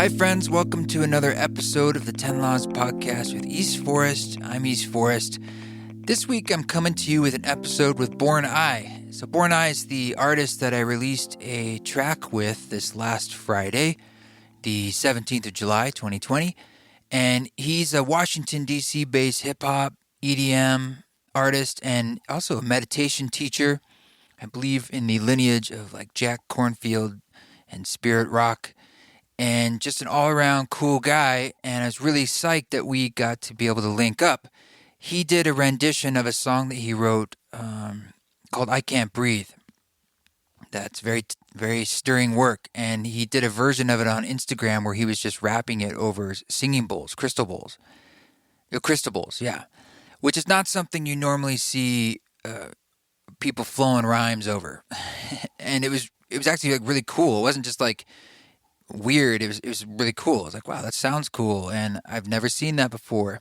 Hi friends, welcome to another episode of the 10 Laws Podcast with East Forest. I'm East Forest. This week I'm coming to you with an episode with Born Eye. So Born Eye is the artist that I released a track with this last Friday, the 17th of July, 2020. And he's a Washington, D.C. based hip-hop, EDM artist, and also a meditation teacher. I believe in the lineage of like Jack Cornfield and Spirit Rock. And just an all-around cool guy, and I was really psyched that we got to be able to link up. He did a rendition of a song that he wrote called I Can't Breathe. That's very stirring work, and he did a version of it on Instagram where he was just rapping it over singing bowls, crystal bowls. Crystal bowls, yeah. Which is not something you normally see people flowing rhymes over. And it was actually like really cool. It wasn't just like weird. It was really cool. I was like, wow, that sounds cool, and I've never seen that before.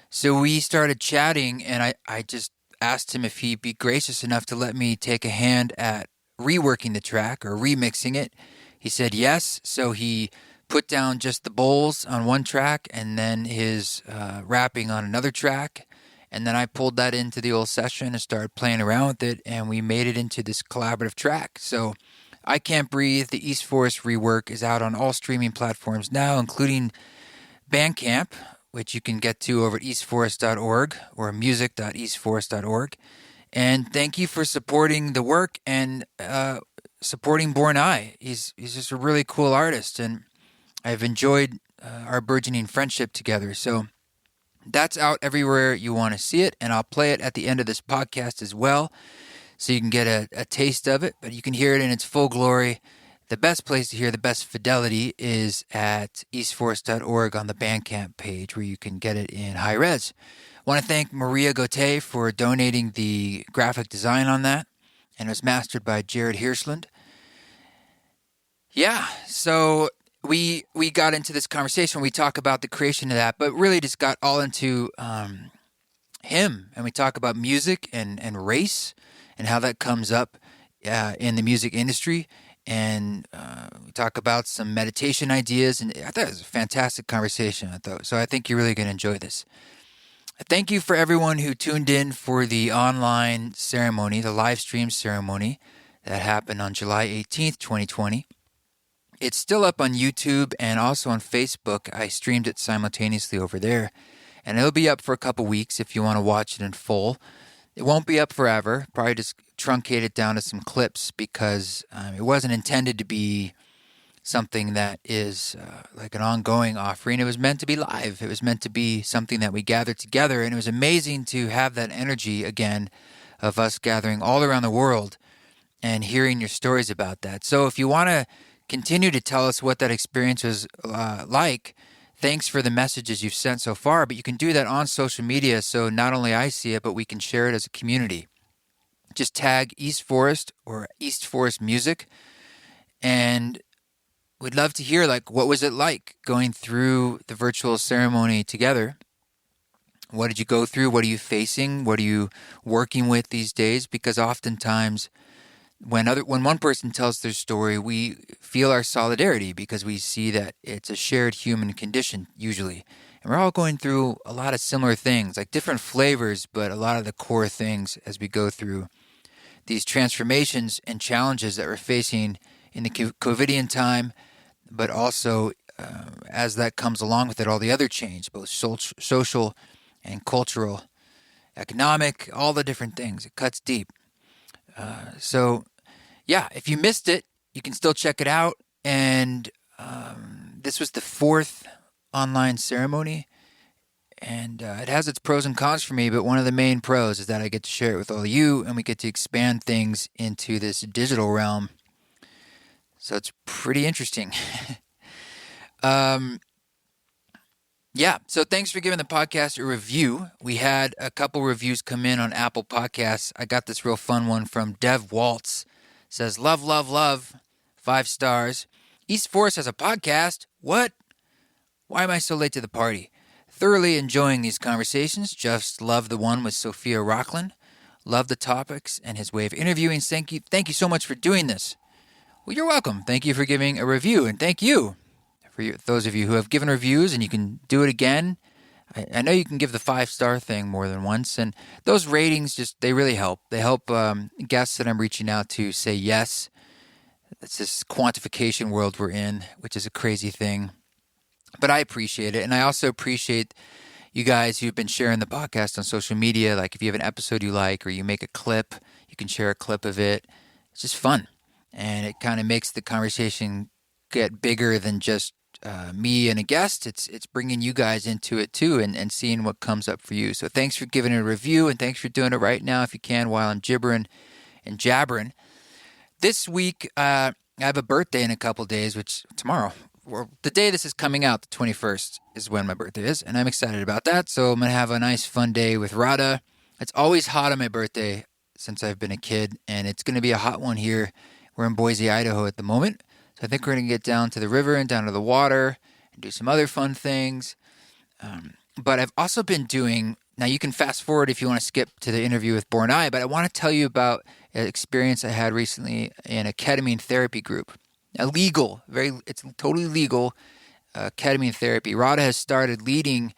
So we started chatting, and I just asked him if he'd be gracious enough to let me take a hand at reworking the track or remixing it. He said yes, so he put down just the bowls on one track and then his rapping on another track, and then I pulled that into the old session and started playing around with it, and we made it into this collaborative track. So I Can't Breathe, the East Forest rework, is out on all streaming platforms now, including Bandcamp, which you can get to over at eastforest.org or music.eastforest.org. And thank you for supporting the work and supporting Born Eye. He's just a really cool artist, and I've enjoyed our burgeoning friendship together. So that's out everywhere you want to see it, and I'll play it at the end of this podcast as well, so you can get a taste of it, but you can hear it in its full glory. The best place to hear the best fidelity is at eastforest.org on the Bandcamp page, where you can get it in high res. I want to thank Maria Gauthier for donating the graphic design on that, and it was mastered by Jared Hirschland. Yeah, so we got into this conversation. We talk about the creation of that, but really just got all into him, and we talk about music and race, and how that comes up in the music industry. And we talk about some meditation ideas. And I thought it was a fantastic conversation. So I think you're really going to enjoy this. Thank you for everyone who tuned in for the online ceremony, the live stream ceremony that happened on July 18th, 2020. It's still up on YouTube and also on Facebook. I streamed it simultaneously over there. And it'll be up for a couple weeks if you want to watch it in full. It won't be up forever. Probably just truncate it down to some clips, because it wasn't intended to be something that is like an ongoing offering. It was meant to be live. It was meant to be something that we gathered together, and it was amazing to have that energy again of us gathering all around the world and hearing your stories about that. So if you want to continue to tell us what that experience was like, thanks for the messages you've sent so far, but you can do that on social media, so not only I see it, but we can share it as a community. Just tag East Forest or East Forest Music, and we'd love to hear, like, what was it like going through the virtual ceremony together? What did you go through? What are you facing? What are you working with these days? Because oftentimes when one person tells their story, we feel our solidarity because we see that it's a shared human condition usually. And we're all going through a lot of similar things, like different flavors, but a lot of the core things as we go through these transformations and challenges that we're facing in the COVIDian time, but also as that comes along with it, all the other change, both social and cultural, economic, all the different things. It cuts deep. So, yeah, if you missed it, you can still check it out. And this was the fourth online ceremony. And it has its pros and cons for me, but one of the main pros is that I get to share it with all of you, and we get to expand things into this digital realm. So it's pretty interesting. Yeah, so thanks for giving the podcast a review. We had a couple reviews come in on Apple Podcasts. I got this real fun one from Dev Waltz. It says, love, love, love, 5 stars. East Forest has a podcast? What? Why am I so late to the party? Thoroughly enjoying these conversations. Just love the one with Sophia Rockland. Love the topics and his way of interviewing. Thank you so much for doing this. Well, you're welcome. Thank you for giving a review, and thank you for you, those of you who have given reviews, and you can do it again. I know you can give the 5-star thing more than once, and those ratings they really help. They help guests that I'm reaching out to say yes. It's this quantification world we're in, which is a crazy thing. But I appreciate it, and I also appreciate you guys who've been sharing the podcast on social media. Like if you have an episode you like, or you make a clip, you can share a clip of it. It's just fun, and it kind of makes the conversation get bigger than just me and a guest. It's bringing you guys into it too, and seeing what comes up for you. So thanks for giving it a review, and thanks for doing it right now if you can while I'm gibbering and jabbering. This week, I have a birthday in a couple days, which tomorrow, or the day this is coming out, the 21st, is when my birthday is, and I'm excited about that. So I'm going to have a nice fun day with Rada. It's always hot on my birthday since I've been a kid, and it's going to be a hot one here. We're in Boise, Idaho at the moment. So I think we're going to get down to the river and down to the water and do some other fun things. But I've also been doing, now you can fast forward if you want to skip to the interview with Bornai, but I want to tell you about an experience I had recently in a ketamine therapy group. It's totally legal ketamine therapy. Rada has started leading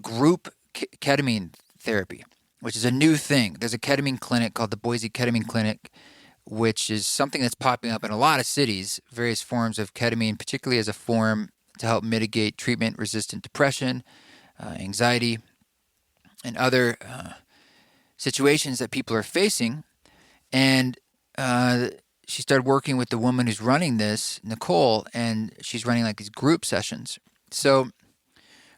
group ketamine therapy, which is a new thing. There's a ketamine clinic called the Boise Ketamine Clinic, which is something that's popping up in a lot of cities, various forms of ketamine, particularly as a form to help mitigate treatment-resistant depression, anxiety, and other situations that people are facing. And she started working with the woman who's running this, Nicole, and she's running like these group sessions. So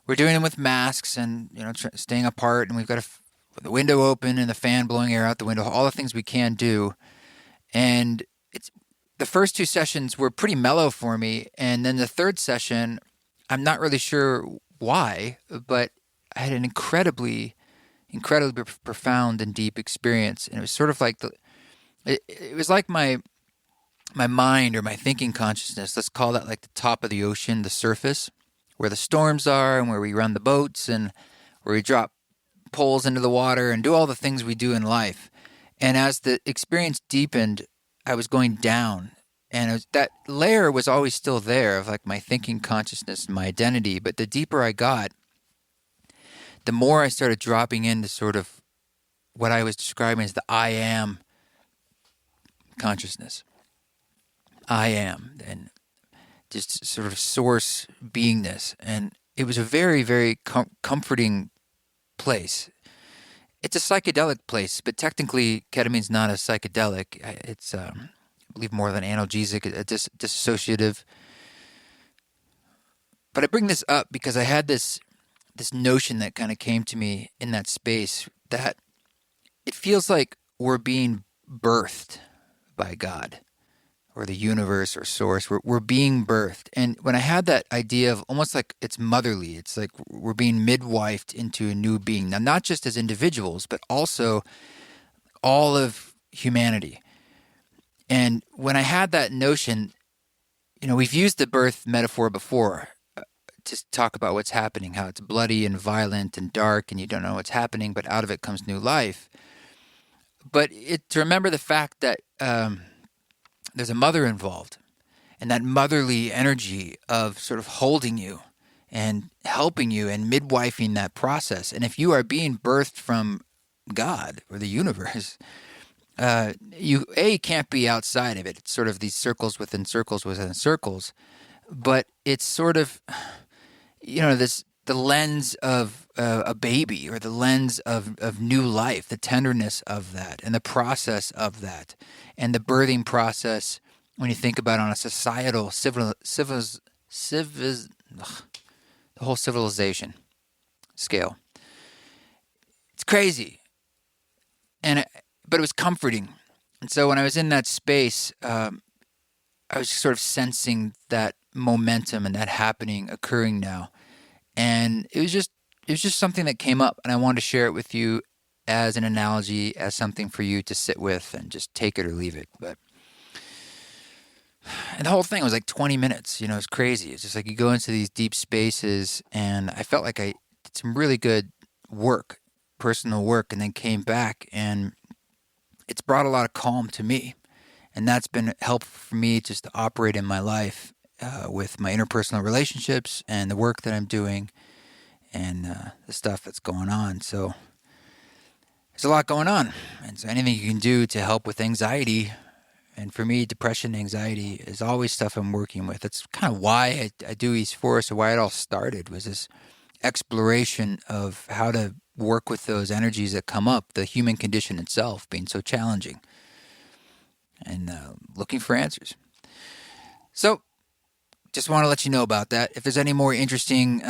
we're doing them with masks and staying apart, and we've got the window open and the fan blowing air out the window, all the things we can do. And the first 2 sessions were pretty mellow for me, and then the third session, I'm not really sure why, but I had an incredibly profound and deep experience, and it was sort of like it was like my mind or my thinking consciousness. Let's call that like the top of the ocean, the surface, where the storms are, and where we run the boats, and where we drop poles into the water and do all the things we do in life. And as the experience deepened, I was going down, and that layer was always still there of like my thinking consciousness and my identity. But the deeper I got, the more I started dropping into sort of what I was describing as the I am consciousness. I am, and just sort of source beingness. And it was a very, very comforting place. It's a psychedelic place, but technically ketamine's not a psychedelic. It's, I believe, more than analgesic, dissociative. But I bring this up because I had this notion that kind of came to me in that space, that it feels like we're being birthed by God or the universe or source. We're being birthed. And when I had that idea of almost like it's motherly, it's like we're being midwifed into a new being. Now, not just as individuals, but also all of humanity. And when I had that notion, we've used the birth metaphor before to talk about what's happening, how it's bloody and violent and dark and you don't know what's happening, but out of it comes new life. But to remember the fact that there's a mother involved, and that motherly energy of sort of holding you and helping you and midwifing that process. And if you are being birthed from God or the universe, you can't be outside of it. It's sort of these circles within circles within circles, but it's sort of, the lens of a baby, or the lens of new life, the tenderness of that, and the process of that, and the birthing process. When you think about it on a societal, the whole civilization scale, it's crazy, but it was comforting. And so when I was in that space, I was sort of sensing that momentum and that occurring now. And it was just something that came up, and I wanted to share it with you as an analogy, as something for you to sit with and just take it or leave it. And the whole thing was like 20 minutes. It's crazy. It's just like you go into these deep spaces, and I felt like I did some really good work, personal work, and then came back, and it's brought a lot of calm to me. And that's been helpful for me just to operate in my life with my interpersonal relationships and the work that I'm doing and the stuff that's going on. So there's a lot going on. And so anything you can do to help with anxiety, and for me, depression, anxiety is always stuff I'm working with. That's kind of why I do East Forest, or why it all started, was this exploration of how to work with those energies that come up, the human condition itself being so challenging, and looking for answers. So just want to let you know about that. If there's any more interesting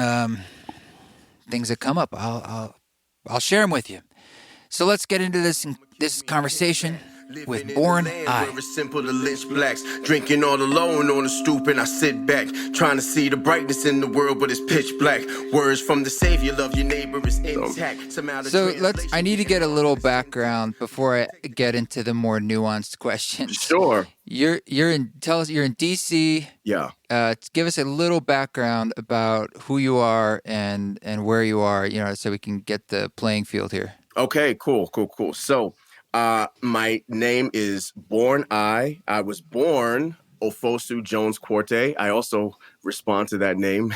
things that come up, I'll share them with you. So let's get into this conversation with Born I. It's simple to lynch blacks, drinking all alone on the stoop, and I sit back, trying to see the brightness in the world, but it's pitch black. Words from the Savior, love your neighbor is intact. So I need to get a little background before I get into the more nuanced questions. Sure. You're in DC. Yeah. Give us a little background about who you are and where you are, so we can get the playing field here. Okay, cool. So, my name is Born I. I was born Ofosu Jones Quarte. I also respond to that name.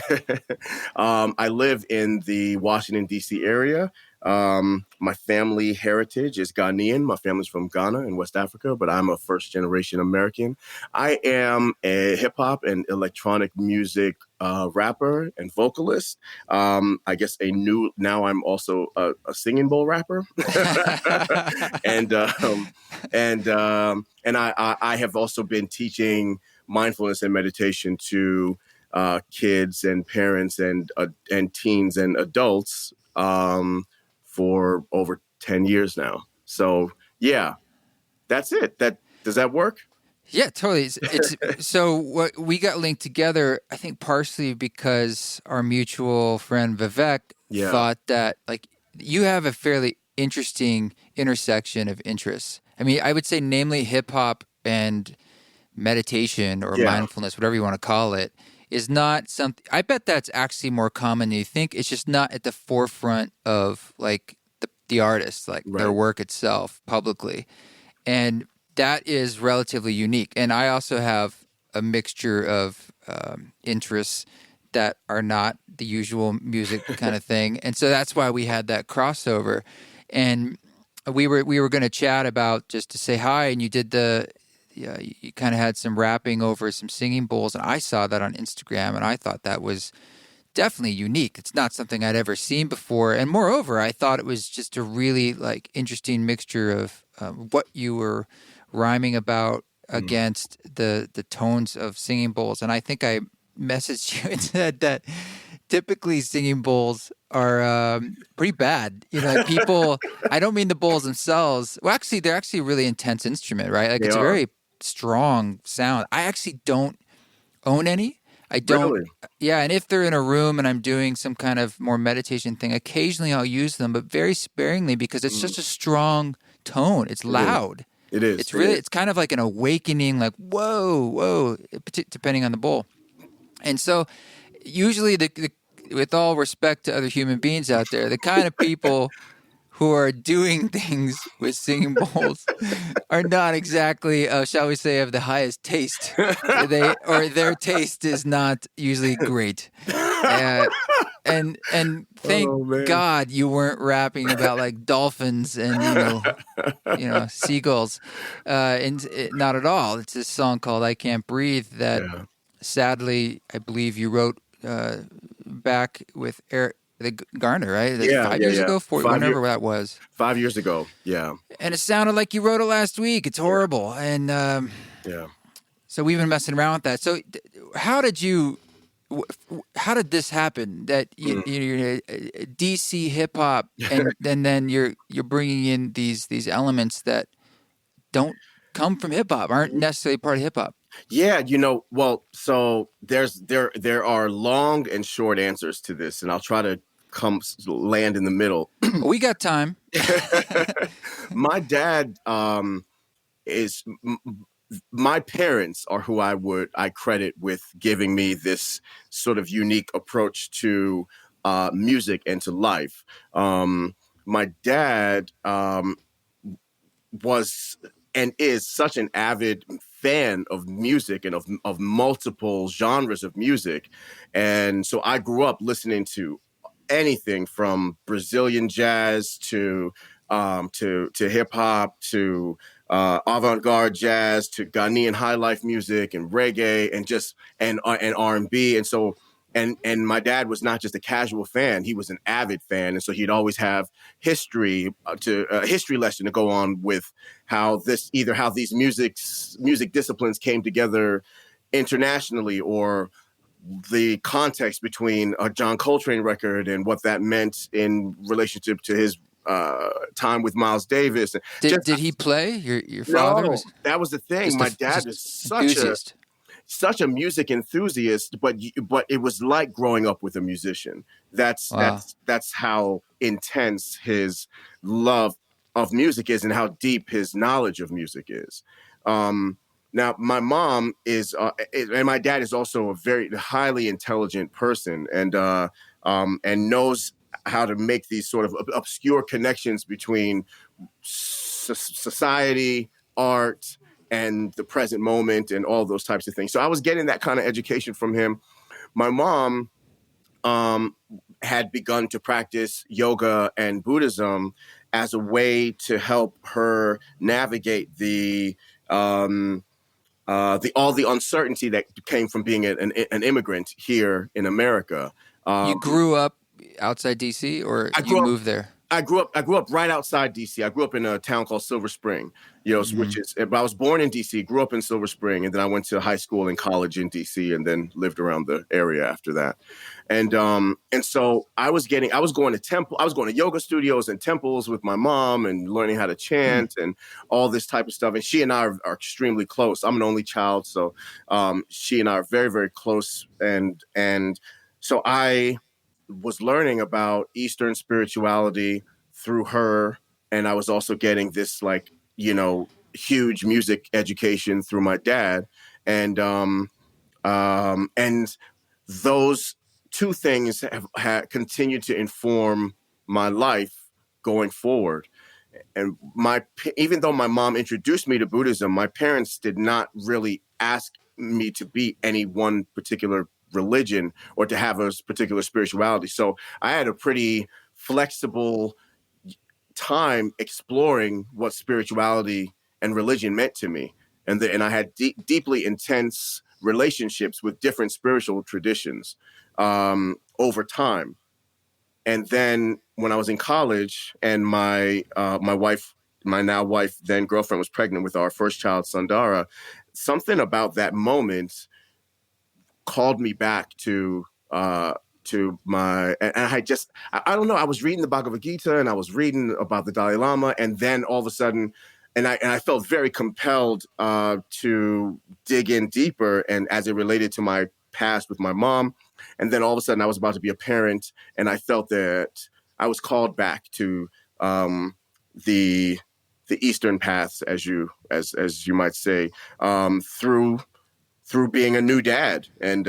I live in the Washington, D.C. area. My family heritage is Ghanaian. My family's from Ghana in West Africa, but I'm a first-generation American. I am a hip-hop and electronic music rapper and vocalist. I guess now I'm also a singing bowl rapper. and I have also been teaching mindfulness and meditation to kids and parents and teens and adults for over 10 years now. So yeah, that's it. Does that work? Yeah, totally. It's so what we got linked together, I think partially because our mutual friend Vivek thought that you have a fairly interesting intersection of interests. I mean, I would say namely hip hop and meditation or mindfulness, whatever you want to call it, is not something. I bet that's actually more common than you think. It's just not at the forefront of the artist, their work itself publicly, and that is relatively unique. And I also have a mixture of interests that are not the usual music kind of thing, and so that's why we had that crossover. And we were going to chat about, just to say hi, and you did you kind of had some rapping over some singing bowls, and I saw that on Instagram, and I thought that was definitely unique. It's not something I'd ever seen before, and moreover, I thought it was just a really interesting mixture of what you were rhyming about against the tones of singing bowls. And I think I messaged you and said that typically singing bowls are pretty bad. People. I don't mean the bowls themselves. Well, actually, they're actually a really intense instrument, right? It's a very strong sound. I actually don't own any. I don't. Really? Yeah, and if they're in a room and I'm doing some kind of more meditation thing, occasionally I'll use them, but very sparingly, because it's such a strong tone. It's loud. It is. It's really. It's kind of like an awakening. Whoa, depending on the bowl. And so, usually, with all respect to other human beings out there, the kind of people who are doing things with singing bowls are not exactly, shall we say, of the highest taste. Their taste is not usually great. And thank God you weren't rapping about dolphins and seagulls. And not at all. It's this song called "I Can't Breathe" that sadly I believe you wrote back with the Garner, right? 5 years ago, whenever that was. 5 years ago, yeah. And it sounded like you wrote it last week. It's horrible. And so we've been messing around with that. So how did this happen? That you're DC hip hop, and then you're bringing in these elements that don't come from hip hop, aren't necessarily part of hip hop. Yeah, so there are long and short answers to this, and I'll try to land in the middle. We got time. My dad my parents are who I credit with giving me this sort of unique approach to music and to life. My dad was and is such an avid fan of music and of multiple genres of music. And so I grew up listening to anything from Brazilian jazz to hip hop to avant-garde jazz to Ghanaian high life music and reggae and R&B. And so and my dad was not just a casual fan; he was an avid fan, and so he'd always have history lesson to go on with how these music disciplines came together internationally, or the context between a John Coltrane record and what that meant in relationship to his time with Miles Davis. Did he play? Your father No, was that was the thing. My dad is just enthusiast. such a music enthusiast, but it was like growing up with a musician. Wow. That's how intense his love of music is, and how deep his knowledge of music is. Now, my mom and my dad is also a very highly intelligent person, and knows how to make these sort of obscure connections between society, art, and the present moment, and all those types of things. So I was getting that kind of education from him. My mom had begun to practice yoga and Buddhism as a way to help her navigate the all the uncertainty that came from being an immigrant here in America. You grew up outside DC, or I you grew up moved there? I grew up right outside DC. I grew up in a town called Silver Spring, Mm-hmm. but I was born in DC, grew up in Silver Spring, and then I went to high school and college in DC, and then lived around the area after that. And so I was going to yoga studios and temples with my mom, and learning how to chant and all this type of stuff. And she and I are extremely close. I'm an only child, so she and I are very, very close. And so I was learning about Eastern spirituality through her. And I was also getting this huge music education through my dad. And those two things have continued to inform my life going forward. And even though my mom introduced me to Buddhism, my parents did not really ask me to be any one particular religion or to have a particular spirituality. So I had a pretty flexible time exploring what spirituality and religion meant to me. And I had deeply intense relationships with different spiritual traditions over time. And then when I was in college, and my wife, my now wife, then girlfriend, was pregnant with our first child, Sundara, something about that moment called me back to my, and I don't know, I was reading the Bhagavad Gita, and I was reading about the Dalai Lama, and then all of a sudden, and I felt very compelled to dig in deeper, and as it related to my past with my mom. And then all of a sudden I was about to be a parent, and I felt that I was called back to the Eastern paths, as you might say, through being a new dad. And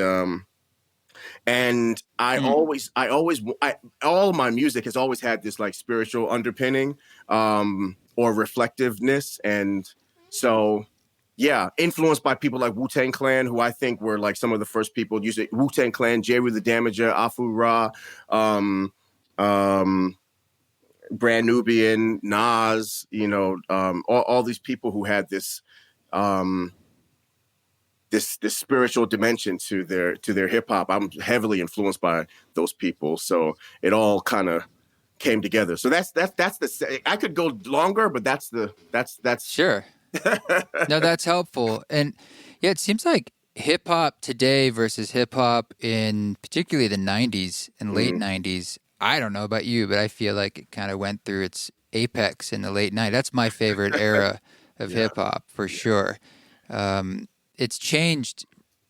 all my music has always had this like spiritual underpinning or reflectiveness. And so, yeah, influenced by people like Wu-Tang Clan, who I think were like some of the first people using Wu-Tang Clan, Jeru the Damager, Afu Ra, Brand Nubian, Nas, all these people who had this this spiritual dimension to their hip hop. I'm heavily influenced by those people, so it all kind of came together. So that's I could go longer, but that's Sure. No, that's helpful. And yeah, it seems like hip hop today versus hip hop in particularly the 90s and late 90s. I don't know about you, but I feel like it kind of went through its apex in the late 90s. That's my favorite era of hip hop for sure. It's changed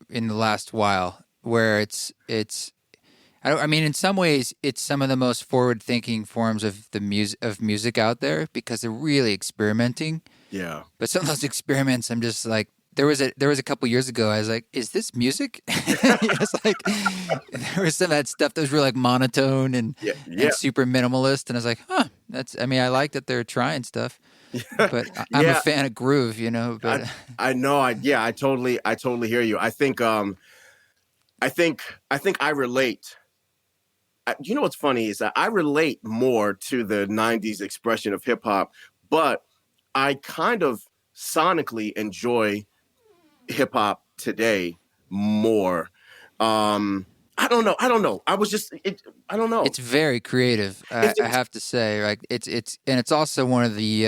in the last while, where it's I mean, in some ways, it's some of the most forward-thinking forms of music out there, because they're really experimenting. Yeah. But some of those experiments, I'm just like, there was a couple years ago, I was like, is this music? It's like there was some of that stuff that was really like monotone and super minimalist, and I was like, huh, I like that they're trying stuff. but I'm a Yeah, fan of groove, I but I know. I totally hear you. I think I relate. You know what's funny is that I relate more to the '90s expression of hip hop, but I kind of sonically enjoy hip hop today more. I don't know. I don't know. I was just I don't know. it's very creative. It's, I it's have to say, like and it's also one of the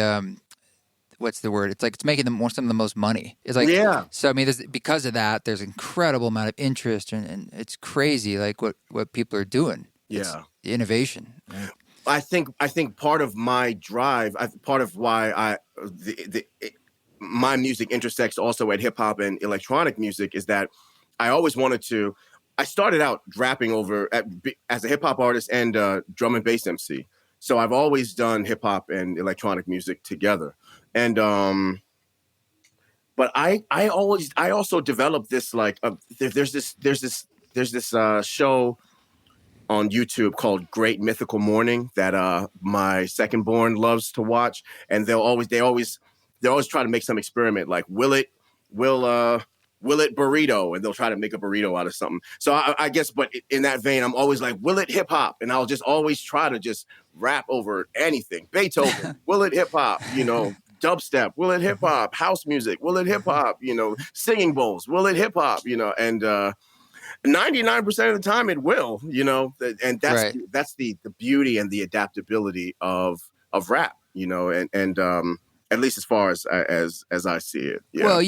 what's the word? It's like it's making them more some of the most money. It's like yeah, so. I mean, because of that, there's incredible amount of interest, and it's crazy, like what people are doing. It's yeah. innovation. Right? I think part of my drive, part of why my music intersects also at hip hop and electronic music is that I always wanted to. I started out rapping as a hip hop artist and drum and bass MC. So I've always done hip hop and electronic music together. And but I also developed this like there's this show on YouTube called Great Mythical Morning that my second born loves to watch, and they always try to make some experiment like will it burrito, and they'll try to make a burrito out of something. So I guess, but in that vein, I'm always like, will it hip hop, and I'll just always try to just rap over anything. Beethoven, will it hip hop, dubstep, will it hip hop, house music, will it hip hop, singing bowls, will it hip hop, and 99% of the time it will, and that's Right. that's the beauty and the adaptability of rap, and at least as far as I see it. Yeah. Well,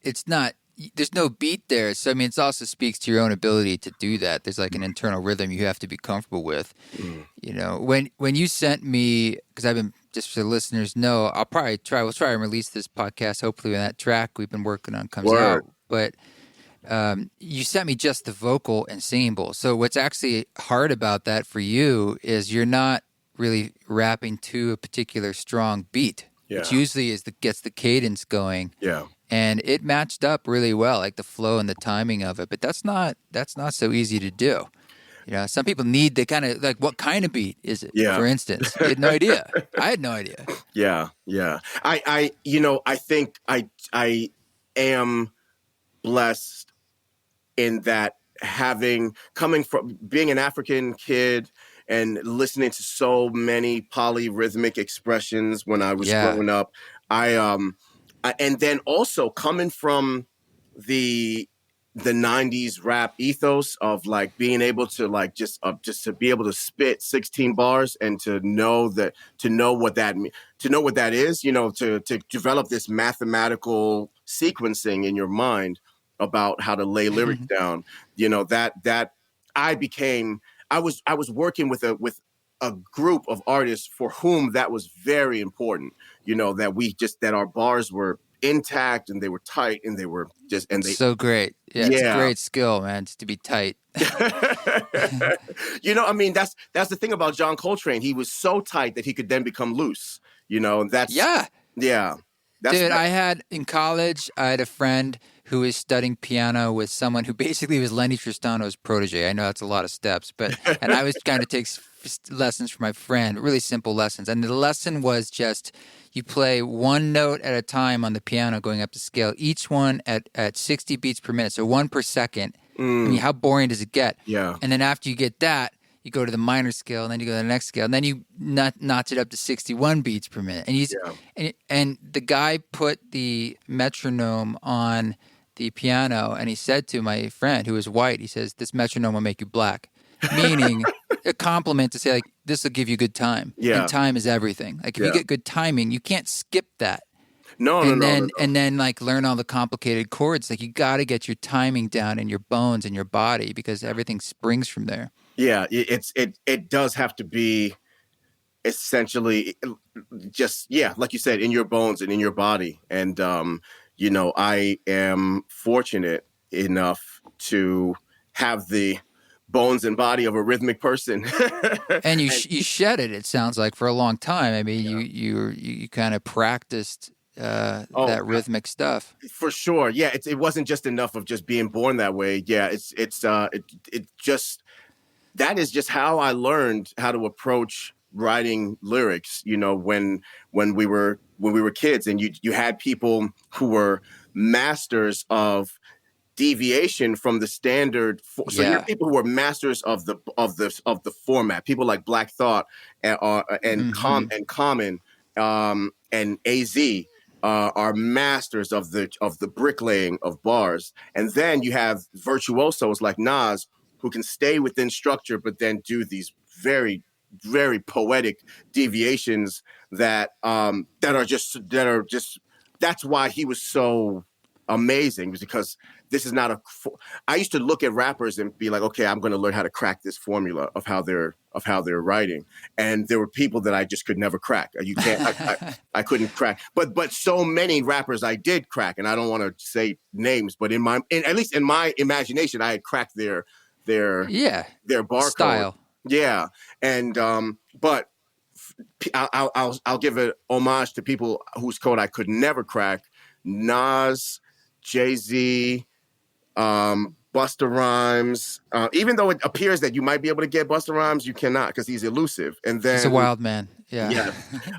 it's not, there's no beat there. So, I mean, it also speaks to your own ability to do that. There's like an internal rhythm you have to be comfortable with. Mm. When you sent me, because I've been, just for the listeners know, we'll try and release this podcast, hopefully when that track we've been working on comes Word. out. But you sent me just the vocal and singing bowl. So what's actually hard about that for you is you're not really rapping to a particular strong beat, which Yeah. usually gets the cadence going, Yeah. and it matched up really well, like the flow and the timing of it. But that's not so easy to do. Some people need the kind of, like, what kind of beat is it? Yeah. For instance, you had no idea. I had no idea. Yeah. Yeah. I think I am blessed in that, coming from being an African kid and listening to so many polyrhythmic expressions when I was Yeah. growing up, and then also coming from the the 90s rap ethos of like being able to like just to be able to spit 16 bars and to know what that is, to develop this mathematical sequencing in your mind about how to lay lyrics down, that I became I was working with a group of artists for whom that was very important, that our bars were intact and they were tight and they were just and they So great. Yeah, it's a yeah. great skill, man, just to be tight. I mean, that's the thing about John Coltrane. He was so tight that he could then become loose, and Yeah. yeah. That's Dude, in college, I had a friend who was studying piano with someone who basically was Lenny Tristano's protege. I know that's a lot of steps, and I was kind of take lessons from my friend, really simple lessons. And the lesson was just, you play one note at a time on the piano going up the scale, each one at 60 beats per minute, so one per second. I mean, how boring does it get? Yeah. And then after you get that, you go to the minor scale, and then you go to the next scale, and then you notch it up to 61 beats per minute. And the guy put the metronome on the piano, and he said to my friend, who was white, he says, "This metronome will make you black," meaning a compliment to say, like, this will give you good time. Yeah. And time is everything. Like, if you get good timing, you can't skip that. No. And then like learn all the complicated chords. Like, you got to get your timing down in your bones and your body, because everything springs from there. Yeah, it does have to be essentially just, yeah, like you said, in your bones and in your body. And I am fortunate enough to have the bones and body of a rhythmic person. And you shed it. It sounds like, for a long time. I mean, you kind of practiced that rhythmic stuff. For sure. Yeah, it wasn't just enough of just being born that way. Yeah, it just, that is just how I learned how to approach writing lyrics, when we were kids, and you had people who were masters of deviation from the standard. So you have Yeah. people who are masters of the format. People like Black Thought Hmm. and Common and Az are masters of the bricklaying of bars. And then you have virtuosos like Nas who can stay within structure, but then do these very very poetic deviations that are just that's why he was so amazing, was because this is not a. I used to look at rappers and be like, okay, I'm going to learn how to crack this formula of how they're writing, and there were people that I just could never crack. You can't. I couldn't crack, but so many rappers I did crack, and I don't want to say names, but at least in my imagination, I had cracked their Yeah. their barcode. Style. Yeah, and but I'll give a homage to people whose code I could never crack. Nas, Jay-Z, Busta Rhymes. Even though it appears that you might be able to get Busta Rhymes, you cannot, because he's elusive. And He's a then wild man. Yeah. yes,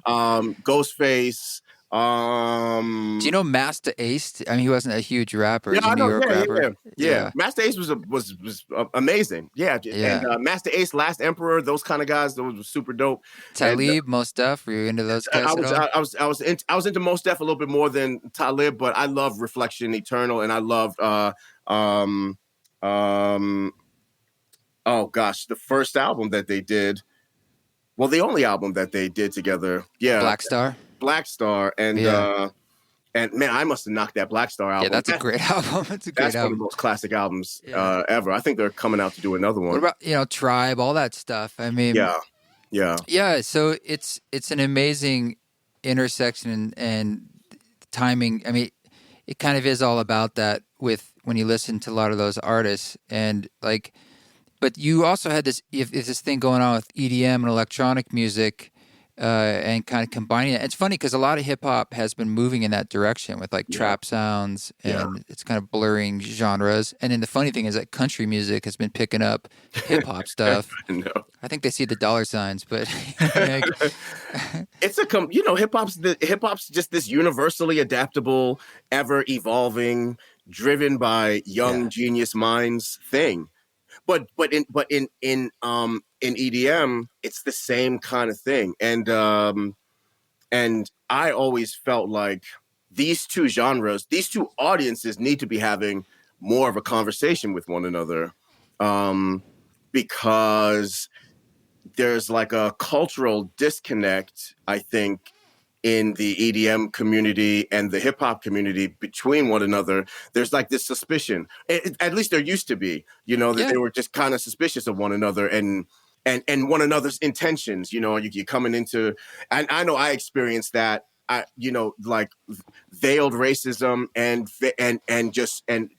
Ghostface. Do you know Masta Ace? I mean, he wasn't a huge rapper. Yeah, He's a I New know. York Yeah, yeah, rapper. yeah, yeah. Yeah. Master Ace was amazing. Yeah, and Yeah. Master Ace, Last Emperor, those kind of guys, those were super dope. And Talib, Most Def. Were you into those I guys at was all? I was into Mos Def a little bit more than Talib, but I love Reflection Eternal, and I loved um um oh gosh, the first album that they did. Well, the only album that they did together. Yeah, Black Star. Black Star, Yeah. and man, I must have knocked that Black Star Yeah, album. that's a great album. That's a great That's one of the album. most classic albums Yeah. ever. I think they're coming out to do another What one. about, Tribe, all that stuff? I mean, Yeah, yeah, yeah, so it's an amazing intersection and timing. I mean, it kind of is all about that with when you listen to a lot of those artists and like, but you also had if this thing going on with EDM and electronic music, and kind of combining it. It's funny because a lot of hip hop has been moving in that direction with like yeah, trap sounds, yeah. and it's kind of blurring genres. And then the funny thing is that country music has been picking up hip hop stuff. No. I think they see the dollar signs, but like, It's hip hop's just this universally adaptable, ever evolving, driven by yeah, young genius minds thing. But in EDM, it's the same kind of thing. And I always felt like these two genres, these two audiences need to be having more of a conversation with one another, because there's like a cultural disconnect, I think, in the EDM community and the hip hop community between one another. There's like this suspicion. At least there used to be, that yeah, they were just kind of suspicious of one another and one another's intentions. You're coming into, and I know I experienced that. Like veiled racism and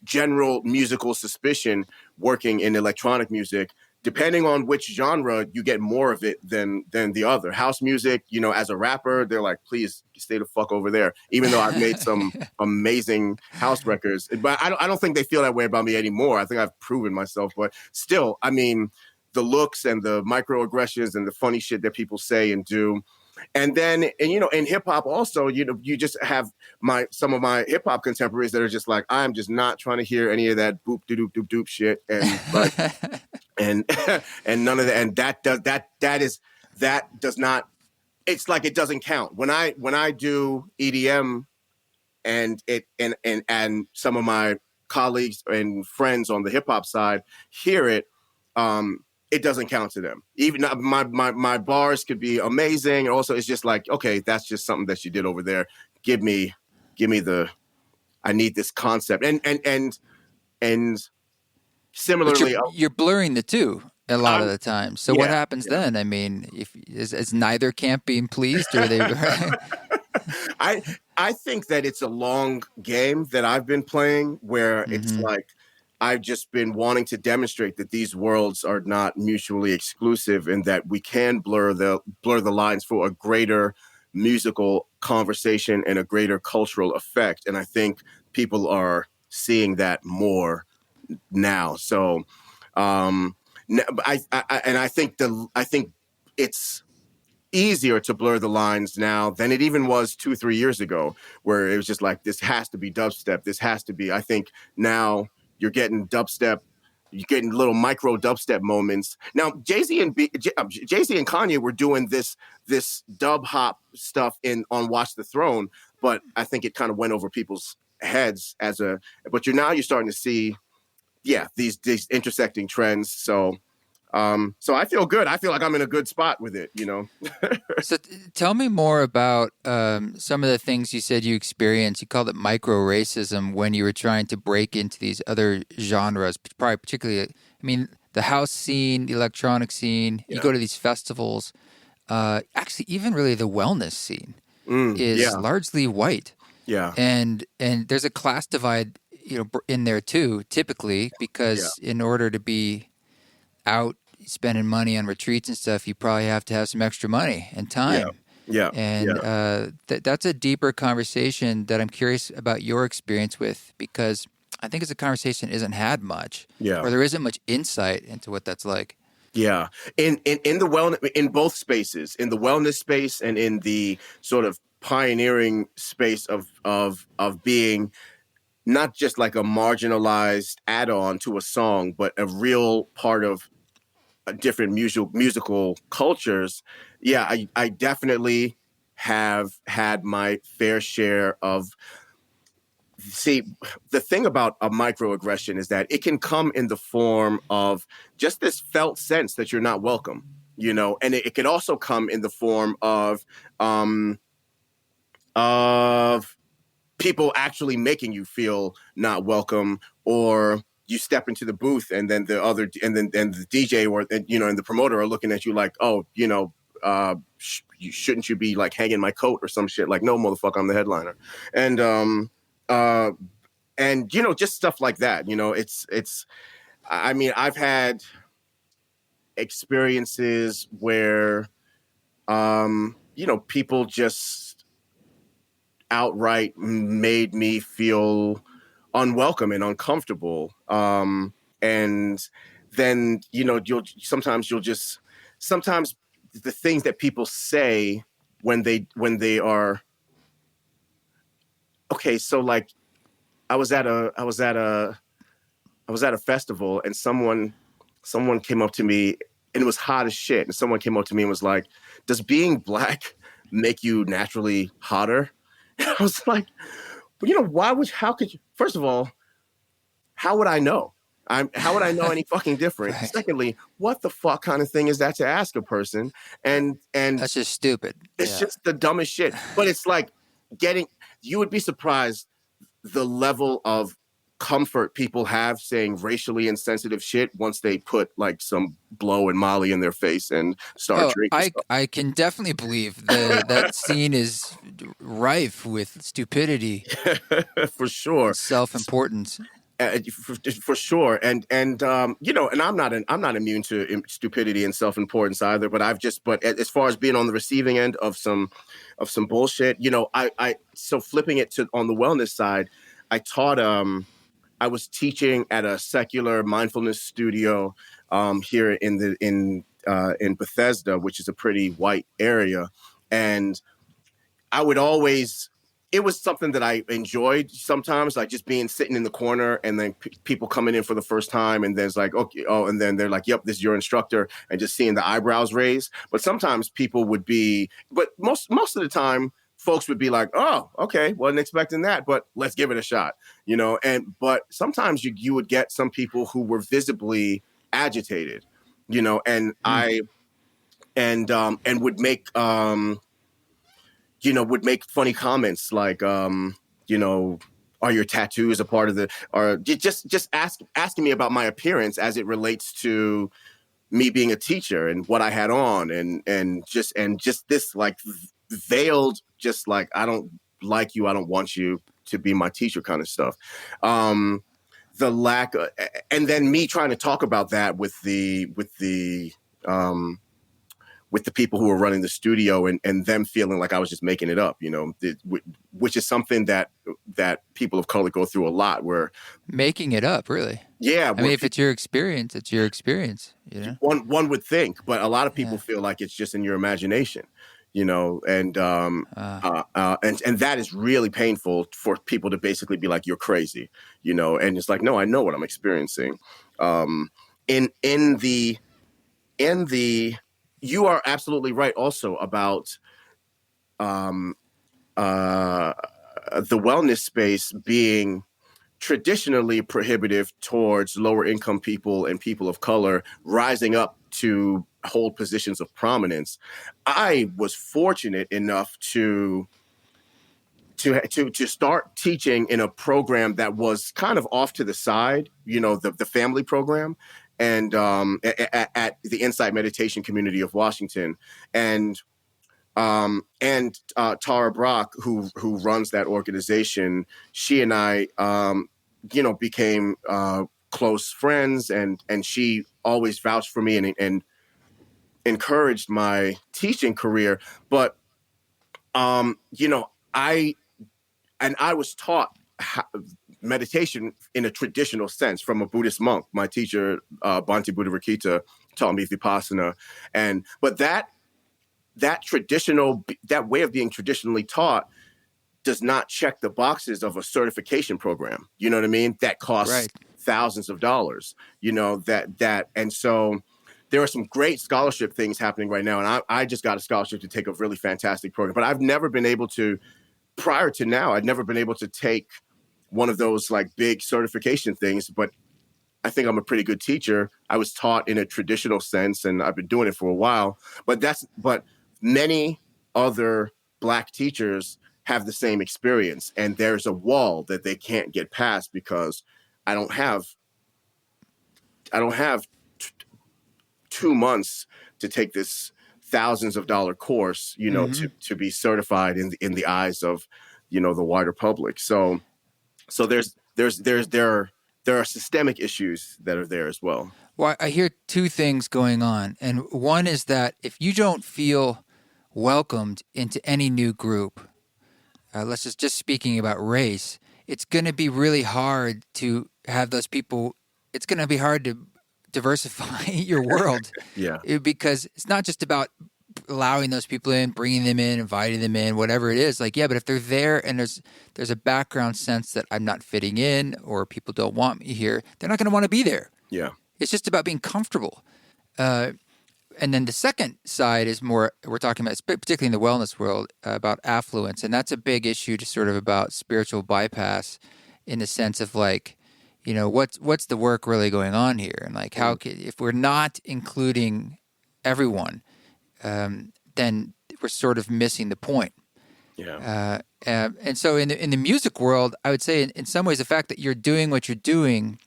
general musical suspicion working in electronic music. Depending on which genre, you get more of it than the other. House music, as a rapper, they're like, please stay the fuck over there. Even though I've made some amazing house records, but I don't think they feel that way about me anymore. I think I've proven myself, but still, I mean, the looks and the microaggressions and the funny shit that people say and do. And then, in hip hop also, you just have some of my hip hop contemporaries that are just like, I'm just not trying to hear any of that boop de doop doop doop shit, and like, and and none of that, and that does not. It's like it doesn't count when I do EDM, and some of my colleagues and friends on the hip hop side hear it. It doesn't count to them. Even my bars could be amazing. And also, it's just like, okay, that's just something that you did over there. Give me I need this concept. And but similarly, you're blurring the two a lot of I'm the time. So what yeah, happens yeah. then? I mean, if is neither camp being pleased, or they? I I think that it's a long game that I've been playing where it's Hmm. like I've just been wanting to demonstrate that these worlds are not mutually exclusive and that we can blur the lines for a greater musical conversation and a greater cultural effect. And I think people are seeing that more now. So, um, I think it's easier to blur the lines now than it even was 2-3 years ago, where it was just like, this has to be dubstep. This has to be. I think now you're getting dubstep. You're getting little micro dubstep moments. Now, Jay-Z and Kanye were doing this dub hop stuff on Watch the Throne, but I think it kind of went over people's heads but you're starting to see, these intersecting trends. So I feel good. I feel like I'm in a good spot with it, So tell me more about some of the things you said you experienced. You called it micro racism when you were trying to break into these other genres, probably particularly, I mean, the house scene, the electronic scene. You go to these festivals. Actually, even really the wellness scene is largely white. Yeah. And there's a class divide, in there too, typically, because in order to be out spending money on retreats and stuff, you probably have to have some extra money and time. And that's a deeper conversation that I'm curious about your experience with, because I think it's a conversation that isn't had much, or there isn't much insight into what that's like. Yeah, in the wellness, in both spaces, in the wellness space and in the sort of pioneering space of being not just like a marginalized add-on to a song, but a real part of different musical cultures. Yeah, I definitely have had my fair share of. See, the thing about a microaggression is that it can come in the form of just this felt sense that you're not welcome, and it can also come in the form of people actually making you feel not welcome, or you step into the booth and then the DJ or and the promoter are looking at you like, oh, shouldn't you be like hanging my coat or some shit? Like, no, motherfucker, I'm the headliner. And just stuff like that. It's I mean, I've had experiences where people just outright made me feel unwelcome and uncomfortable. And then sometimes the things that people say when they are okay. So like I was at a festival and someone came up to me, and it was hot as shit. And someone came up to me and was like, "Does being black make you naturally hotter?" And I was like, "Well, how could you? First of all, how would I know? How would I know any fucking different? Right. Secondly, what the fuck kind of thing is that to ask a person? And that's just stupid. It's just the dumbest shit. But it's like you would be surprised the level of comfort people have saying racially insensitive shit once they put like some blow and Molly in their face and start drinking. I can definitely believe that scene is rife with stupidity. For sure. Self-importance. For sure, and and I'm not immune to stupidity and self-importance either. But as far as being on the receiving end of some bullshit, so flipping it to on the wellness side, I was teaching at a secular mindfulness studio here in Bethesda, which is a pretty white area, and I would always. It was something that I enjoyed sometimes, like just sitting in the corner and then people coming in for the first time. And there's like, okay, and then they're like, yep, this is your instructor, and just seeing the eyebrows raise. But sometimes people would but most of the time, folks would be like, oh, okay, wasn't expecting that, but let's give it a shot, but sometimes you would get some people who were visibly agitated, and and would make, would make funny comments like, are your tattoos a part of or just asking me about my appearance as it relates to me being a teacher and what I had on and just this like veiled, just like, I don't like you, I don't want you to be my teacher kind of stuff. The lack of, and then me trying to talk about that with the people who were running the studio and them feeling like I was just making it up, which is something that people of color go through a lot, where making it up, really. Yeah, I where mean, if it's your experience, it's your experience, you know? one would think, but a lot of people Yeah. feel like it's just in your imagination, and Uh, and that is really painful for people to basically be like, you're crazy, and it's like, no, I know what I'm experiencing. Um, in the you are absolutely right also about um, uh, the wellness space being traditionally prohibitive towards lower income people and people of color rising up to hold positions of prominence. I was fortunate enough to start teaching in a program that was kind of off to the side, the family program, and at the Insight Meditation Community of Washington, and Tara Brock, who runs that organization, she and I, became close friends, and she always vouched for me and encouraged my teaching career. But I I was taught meditation in a traditional sense from a Buddhist monk. My teacher, Bhante Buddharakkhita, taught me Vipassana, but that way of being traditionally taught does not check the boxes of a certification program. You know what I mean? That costs right. thousands of dollars. And so there are some great scholarship things happening right now. And I just got a scholarship to take a really fantastic program, but I've never been able to, prior to now, I'd never been able to take one of those like big certification things, but I think I'm a pretty good teacher. I was taught in a traditional sense, and I've been doing it for a while. But many other Black teachers have the same experience, and there's a wall that they can't get past because I don't have t- 2 months to take this thousands of dollar course, Hmm. to be certified in the eyes of, the wider public. So there are systemic issues that are there as well. Well, I hear two things going on. And one is that if you don't feel welcomed into any new group, let's just speaking about race, it's going to be really hard to have those people. It's going to be hard to diversify your world Yeah. because it's not just about allowing those people in, bringing them in, inviting them in, whatever it is. Like, yeah, but if they're there and there's a background sense that I'm not fitting in or people don't want me here, they're not going to want to be there. Yeah. It's just about being comfortable. Uh, and then the second side is more, we're talking about, particularly in the wellness world, about affluence. And that's a big issue, just sort of about spiritual bypass in the sense of like, what's the work really going on here? And like, if we're not including everyone, then we're sort of missing the point. Yeah. And so in the music world, I would say in some ways, the fact that you're doing what you're doing,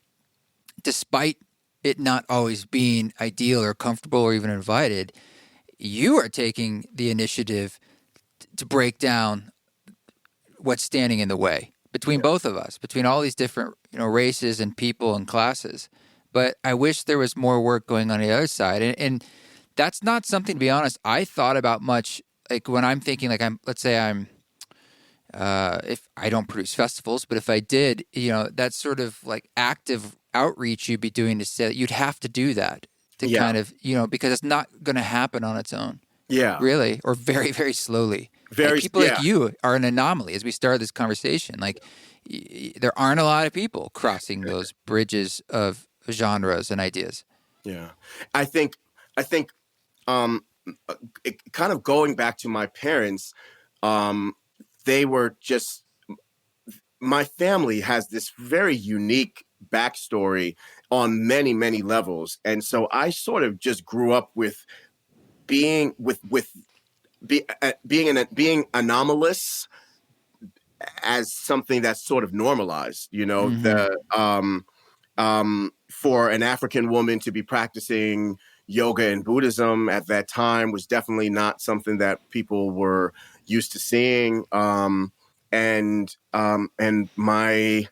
despite it not always being ideal or comfortable or even invited, you are taking the initiative to break down what's standing in the way between Yeah. both of us, between all these different races and people and classes. But I wish there was more work going on the other side, and that's not something, to be honest, I thought about much. Like when I'm thinking, like let's say if I don't produce festivals, but if I did, that sort of like active outreach you'd be doing to say that you'd have to do that to Yeah. kind of, because it's not going to happen on its own, Yeah. really, or very, very slowly. And Very. people like Yeah. you are an anomaly as we started this conversation. Like there aren't a lot of people crossing those bridges of genres and ideas. Yeah. I think. I think. Um. Kind of going back to my parents. They were just. My family has this very unique backstory on many, many levels, and so I sort of just grew up with being anomalous as something that's sort of normalized. Mm-hmm. For an African woman to be practicing yoga and Buddhism at that time was definitely not something that people were used to seeing. And my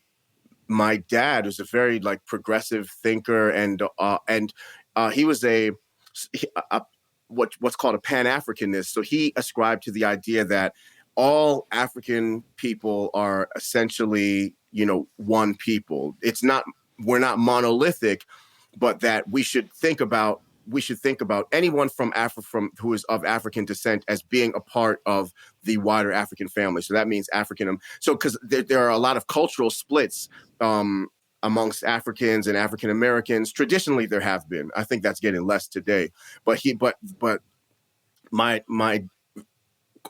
dad was a very like progressive thinker, and he was what's called a Pan-Africanist. So he ascribed to the idea that all African people are essentially, one people. It's not we're not monolithic, but that we should think about anyone from who is of African descent as being a part of the wider African family. So that means African. So because there are a lot of cultural splits amongst Africans and African Americans. Traditionally, there have been. I think that's getting less today. But my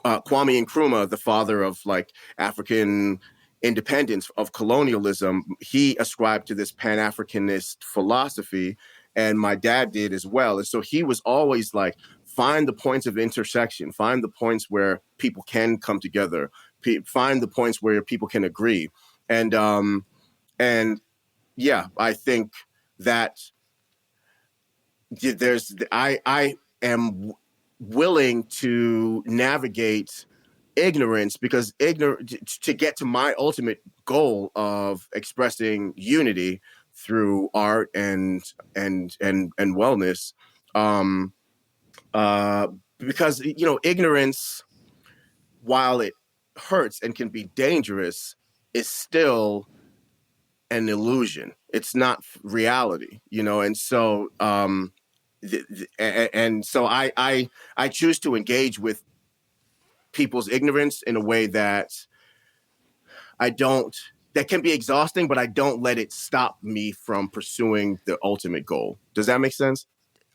Kwame Nkrumah, the father of like African independence, of colonialism, he ascribed to this Pan-Africanist philosophy, and my dad did as well. And so he was always like, find the points of intersection, find the points where people can come together, find the points where people can agree. And yeah, I think that I am willing to navigate ignorance, because to get to my ultimate goal of expressing unity through art and wellness, because ignorance, while it hurts and can be dangerous, is still an illusion. It's not reality, and so I choose to engage with people's ignorance in a way that that can be exhausting, but I don't let it stop me from pursuing the ultimate goal. Does that make sense?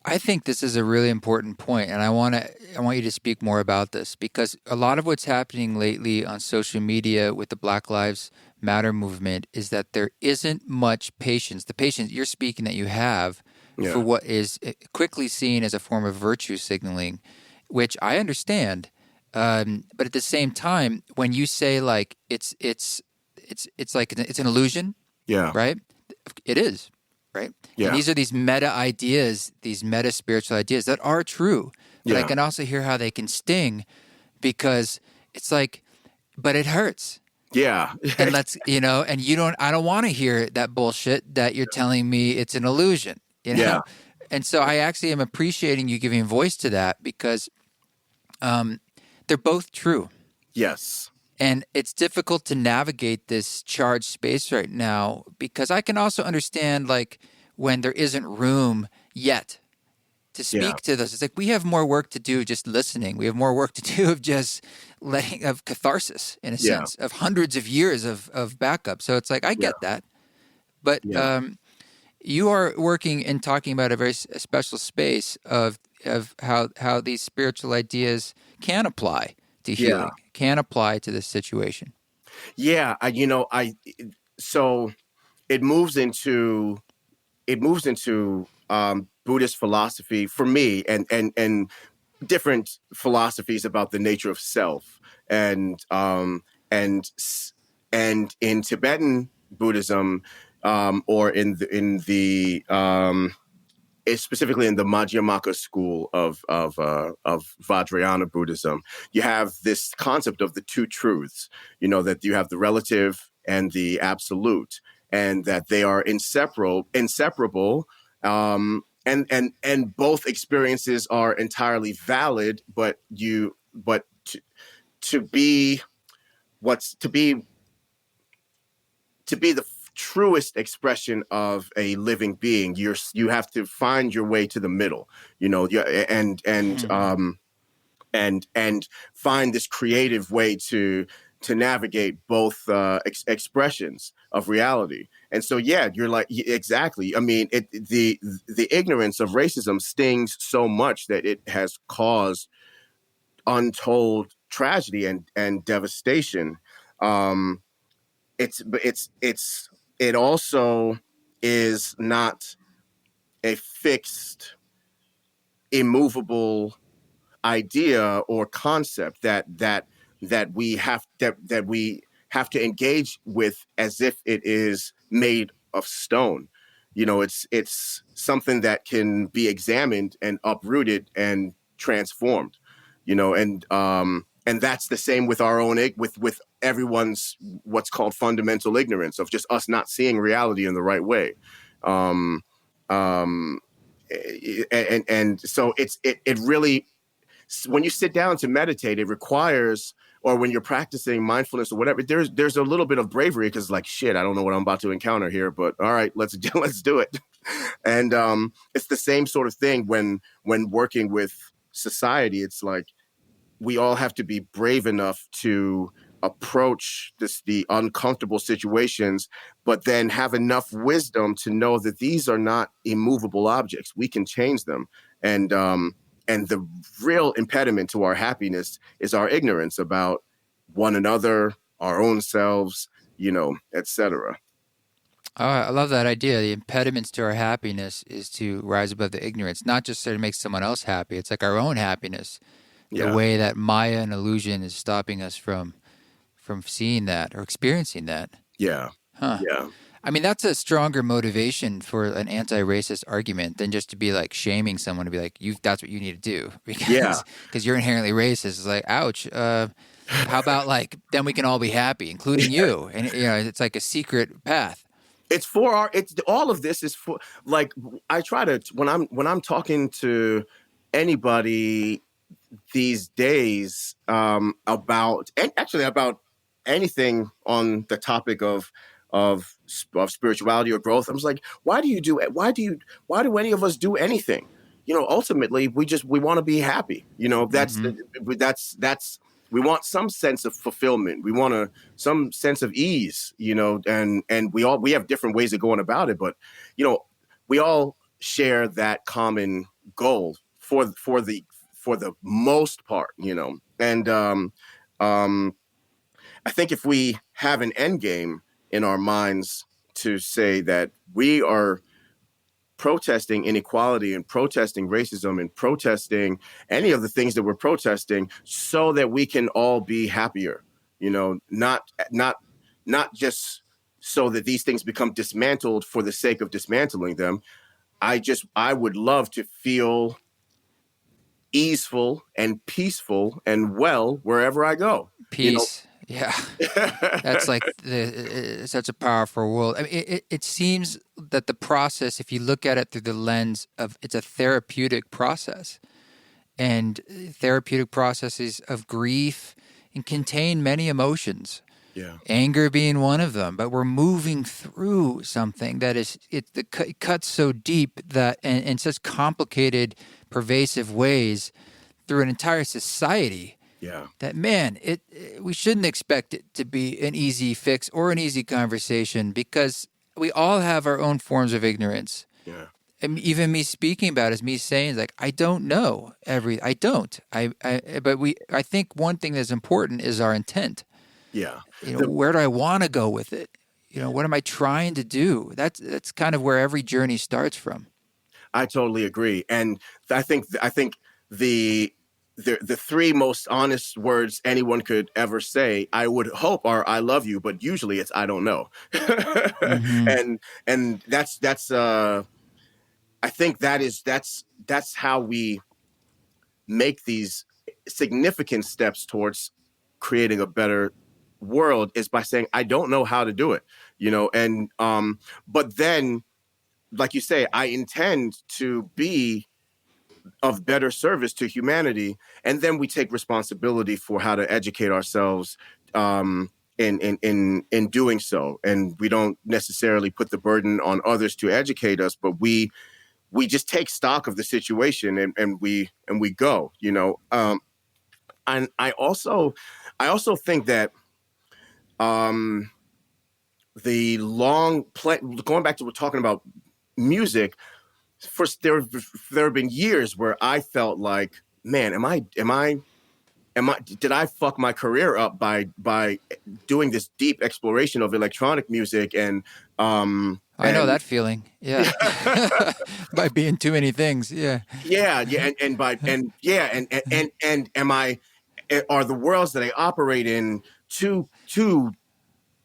I think this is a really important point, and I want you to speak more about this, because a lot of what's happening lately on social media with the Black Lives Matter movement is that there isn't much patience. The patience you're speaking that you have for what is quickly seen as a form of virtue signaling, which I understand. But at the same time, when you say like it's like it's an illusion, right? It is, right? Yeah. And these are these meta ideas, these meta spiritual ideas that are true. But I can also hear how they can sting, because it's like, but it hurts. Yeah. And I don't want to hear that bullshit that you're telling me it's an illusion, Yeah. And so I actually am appreciating you giving voice to that, because they're both true. Yes. And it's difficult to navigate this charged space right now, because I can also understand like when there isn't room yet to speak to this. It's like we have more work to do just listening. We have more work to do of just of catharsis, in a sense, of hundreds of years of backup. So it's like, I get that. But you are working and talking about a very special space of how these spiritual ideas can apply to healing, can apply to this situation. Yeah, so it moves into Buddhist philosophy for me, and different philosophies about the nature of self, and in Tibetan Buddhism, or specifically in the Madhyamaka school of Vajrayana Buddhism, you have this concept of the two truths. That you have the relative and the absolute, and that they are inseparable. And both experiences are entirely valid, but to be the truest expression of a living being, you have to find your way to the middle, and find this creative way to navigate both expressions of reality. And so, you're like, exactly. I mean, the ignorance of racism stings so much that it has caused untold tragedy and devastation. It also is not a fixed, immovable idea or concept that we have to engage with as if it is made of stone. It's something that can be examined and uprooted and transformed. And that's the same with our own with everyone's what's called fundamental ignorance, of just us not seeing reality in the right way. And so it really, when you sit down to meditate, it requires, or when you're practicing mindfulness or whatever, there's a little bit of bravery, because like, shit, I don't know what I'm about to encounter here, but all right, let's do it. And it's the same sort of thing when working with society. It's like we all have to be brave enough to approach the uncomfortable situations, but then have enough wisdom to know that these are not immovable objects. We can change them. And the real impediment to our happiness is our ignorance about one another, our own selves, etc. Oh, I love that idea. The impediments to our happiness is to rise above the ignorance, not just to make someone else happy. It's like our own happiness. The Yeah. way that Maya and illusion is stopping us from seeing that or experiencing that. Yeah. Huh. Yeah. I mean, that's a stronger motivation for an anti-racist argument than just to be like shaming someone to be like, that's what you need to do Yeah. because you're inherently racist. It's like, ouch. How about like then we can all be happy, including you? And it's like a secret path. It's all of this is for, like, I try to, when I'm talking to anybody these days, about anything on the topic of spirituality or growth, I'm just like, why do any of us do anything? Ultimately we want to be happy. That's we want some sense of fulfillment. We want some sense of ease, and we have different ways of going about it, but we all share that common goal for the most part, and I think if we have an end game in our minds to say that we are protesting inequality and protesting racism and protesting any of the things that we're protesting so that we can all be happier, not just so that these things become dismantled for the sake of dismantling them. I would love to feel easeful and peaceful and well wherever I go. Peace. Yeah. That's like such a powerful world. I mean, it seems that the process, if you look at it through the lens of, it's a therapeutic process, and therapeutic processes of grief and contain many emotions. Yeah. Anger being one of them, but we're moving through something that it cuts so deep that and in such complicated, pervasive ways through an entire society. Yeah. That, man, we shouldn't expect it to be an easy fix or an easy conversation, because we all have our own forms of ignorance. Yeah. And even me speaking about it is me saying, like, I don't know I don't. I think one thing that's important is our intent. Yeah. Where do I want to go with it? What am I trying to do? That's kind of where every journey starts from. I totally agree. And I think the three most honest words anyone could ever say, I would hope, are "I love you," but usually it's "I don't know." Mm-hmm. And that's I think that's how we make these significant steps towards creating a better world, is by saying, I don't know how to do it, and but then, like you say, I intend to be of better service to humanity, and then we take responsibility for how to educate ourselves in doing so. And we don't necessarily put the burden on others to educate us, but we just take stock of the situation, and we go, and I also think that the long play, going back to we're talking about music, there have been years where I felt like, man, did I fuck my career up by doing this deep exploration of electronic music? And I know that feeling. Yeah. By being too many things. Yeah. Yeah. And are the worlds that I operate in too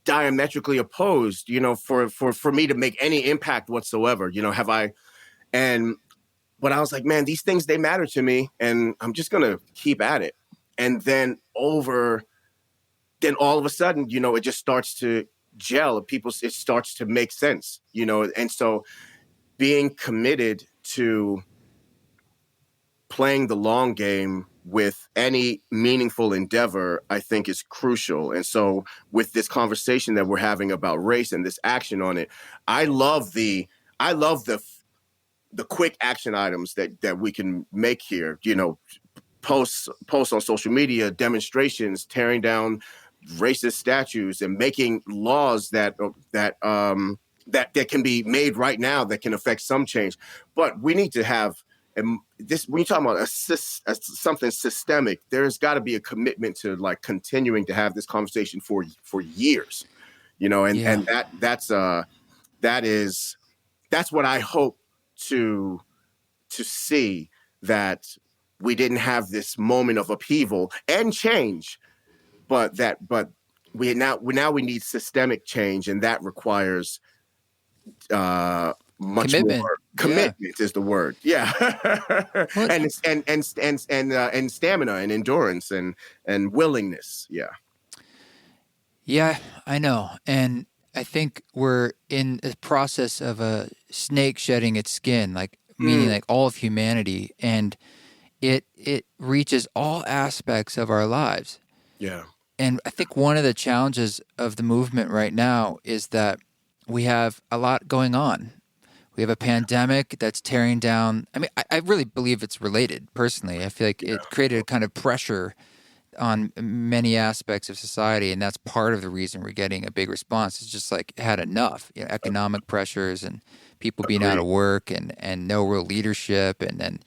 diametrically opposed, for me to make any impact whatsoever? But I was like, man, these things, they matter to me, and I'm just going to keep at it. And then all of a sudden, it just starts to gel. It starts to make sense, and so being committed to playing the long game with any meaningful endeavor, I think is crucial. And so with this conversation that we're having about race and this action on it, I love the quick action items that we can make here, posts on social media, demonstrations, tearing down racist statues and making laws that can be made right now that can affect some change. But we need to have this when you're talking about something systemic. There's got to be a commitment to like continuing to have this conversation for years, and that's what I hope to see, that we didn't have this moment of upheaval and change, but we need systemic change, and that requires much Commitment. more commitment is the word. Yeah. and stamina and endurance and willingness. Yeah. Yeah, I know. And I think we're in the process of a snake shedding its skin, like meaning like all of humanity, and it reaches all aspects of our lives. Yeah. And I think one of the challenges of the movement right now is that we have a lot going on. We have a pandemic that's tearing down. I mean, I really believe it's related personally. I feel like it created a kind of pressure on many aspects of society, and that's part of the reason we're getting a big response. It's just like had enough, economic pressures and people being out of work and no real leadership and then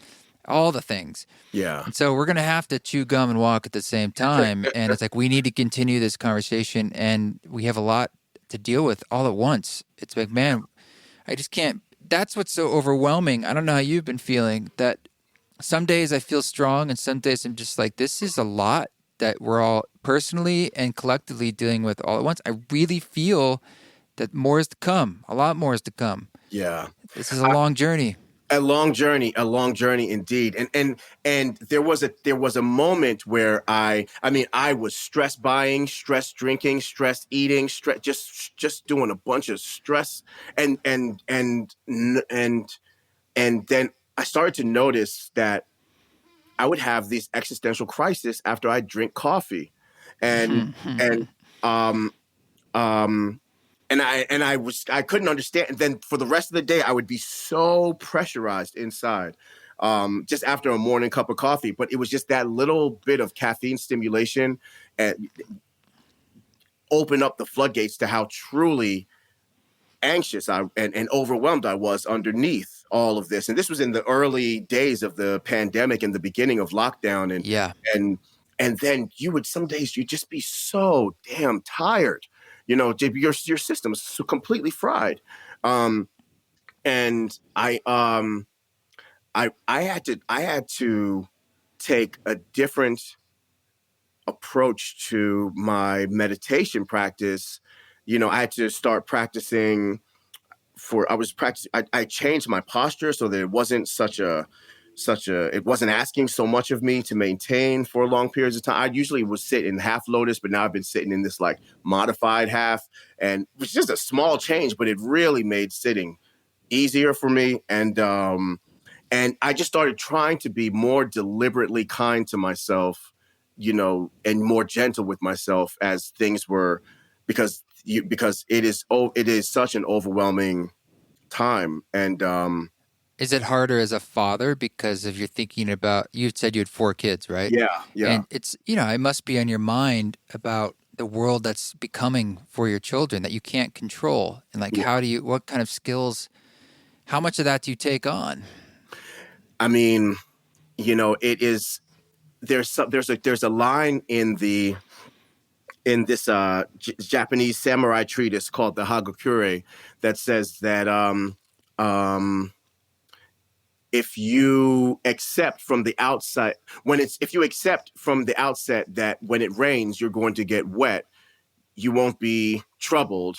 all the things. Yeah. And so we're going to have to chew gum and walk at the same time. And it's like we need to continue this conversation, and we have a lot to deal with all at once. It's like, man, I just can't. That's what's so overwhelming. I don't know how you've been feeling, that some days I feel strong and some days I'm just like, this is a lot that we're all personally and collectively dealing with all at once. I really feel that more is to come. A lot more is to come. Yeah. This is a long journey. A long journey indeed. And there was a moment where I was stress buying, stress drinking, stress eating, just doing a bunch of stress, and then I started to notice that I would have these existential crises after I drink coffee, and I couldn't understand. And then for the rest of the day, I would be so pressurized inside, just after a morning cup of coffee. But it was just that little bit of caffeine stimulation and opened up the floodgates to how truly anxious and overwhelmed I was underneath all of this. And this was in the early days of the pandemic and the beginning of lockdown. And then some days you'd just be so damn tired. Your system is so completely fried. And I had to take a different approach to my meditation practice. I had to start practicing I changed my posture so that it wasn't it wasn't asking so much of me to maintain for long periods of time. I usually would sit in half lotus, but now I've been sitting in this like modified half, and it was just a small change, but it really made sitting easier for me. And I just started trying to be more deliberately kind to myself, and more gentle with myself as things were, because it is such an overwhelming time. And is it harder as a father because if you're thinking about, you said you had 4 kids, right? Yeah. And it's, it must be on your mind about the world that's becoming for your children that you can't control. And like, what kind of skills, how much of that do you take on? I mean, it is, there's a line in this Japanese samurai treatise called the Hagakure that says that if you accept from the outset that when it rains you're going to get wet, you won't be troubled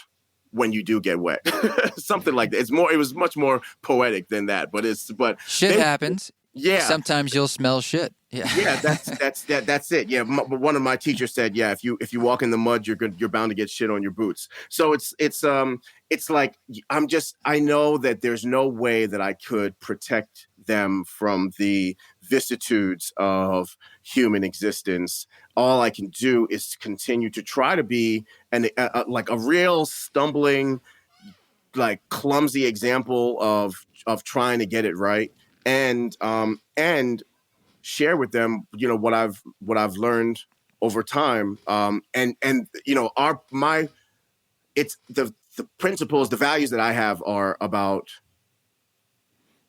when you do get wet. Something like that. It was much more poetic than that, but shit happens. Yeah. Sometimes you'll smell shit. Yeah. Yeah, that's it. Yeah, one of my teachers said, yeah, if you walk in the mud, you're bound to get shit on your boots. So it's like I know that there's no way that I could protect them from the vicissitudes of human existence. All I can do is continue to try to be like a real stumbling, like clumsy example of trying to get it right, and share with them, what I've learned over time, and our my it's the principles, the values that I have are about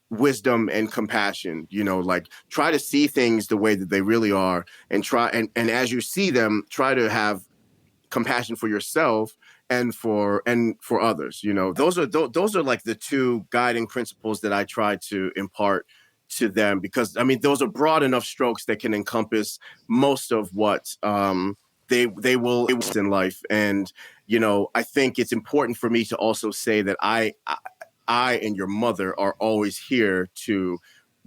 wisdom and compassion. Like, try to see things the way that they really are, and try and as you see them, try to have compassion for yourself and for others. Those are like the two guiding principles that I try to impart to them, because I mean, those are broad enough strokes that can encompass most of what they will in life. And I think it's important for me to also say that I and your mother are always here to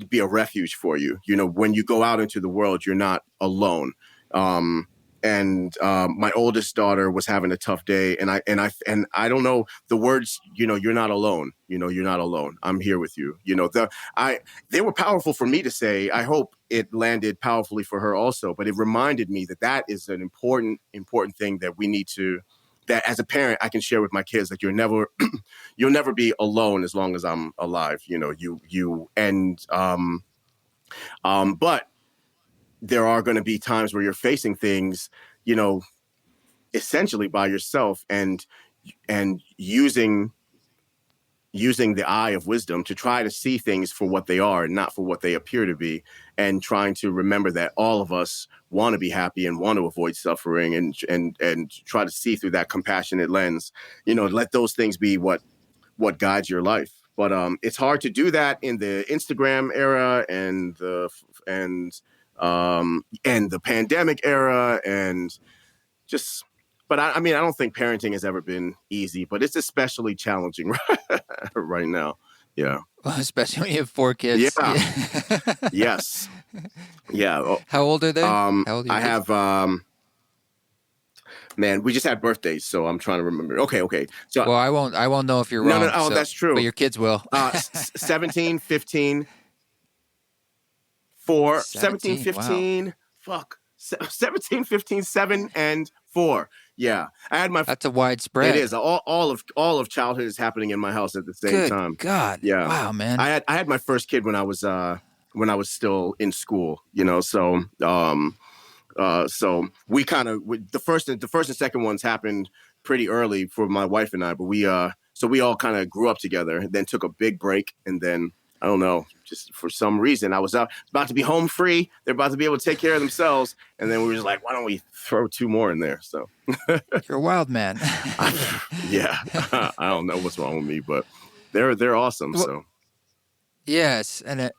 be a refuge for you. When you go out into the world, you're not alone. And my oldest daughter was having a tough day, and I don't know the words. You're not alone. You're not alone. I'm here with you. They were powerful for me to say. I hope it landed powerfully for her also. But it reminded me that is an important thing that we need to. That as a parent, I can share with my kids that you'll never be alone as long as I'm alive. But there are going to be times where you're facing things, essentially by yourself, and using the eye of wisdom to try to see things for what they are and not for what they appear to be, and trying to remember that all of us want to be happy and want to avoid suffering, and try to see through that compassionate lens. Let those things be what guides your life. But it's hard to do that in the Instagram era and the pandemic era, and just. But I mean, I don't think parenting has ever been easy, but it's especially challenging right now. Yeah. Well, especially when you have 4 kids. Yeah. Yes. Yeah. How old are they? How old are I have, man, we just had birthdays, so I'm trying to remember. Okay. So, well, I won't know if you're wrong. No. Oh, so, that's true. But your kids will. 17, 15, 4, 17, 15, wow. Fuck. 17, 15, 7, and 4. Yeah, I had my. That's a wide spread. It is. All of childhood is happening in my house at the same time. God. Yeah. Wow, man. I had my first kid when I was still in school. So we kind of the first and second ones happened pretty early for my wife and I, but we all kind of grew up together, then took a big break, and then I don't know, just for some reason I was about to be home free. They're about to be able to take care of themselves, and then we were just like, why don't we throw 2 more in there? So you're a wild man. Yeah, I don't know what's wrong with me, but they're awesome. Well, so yes, and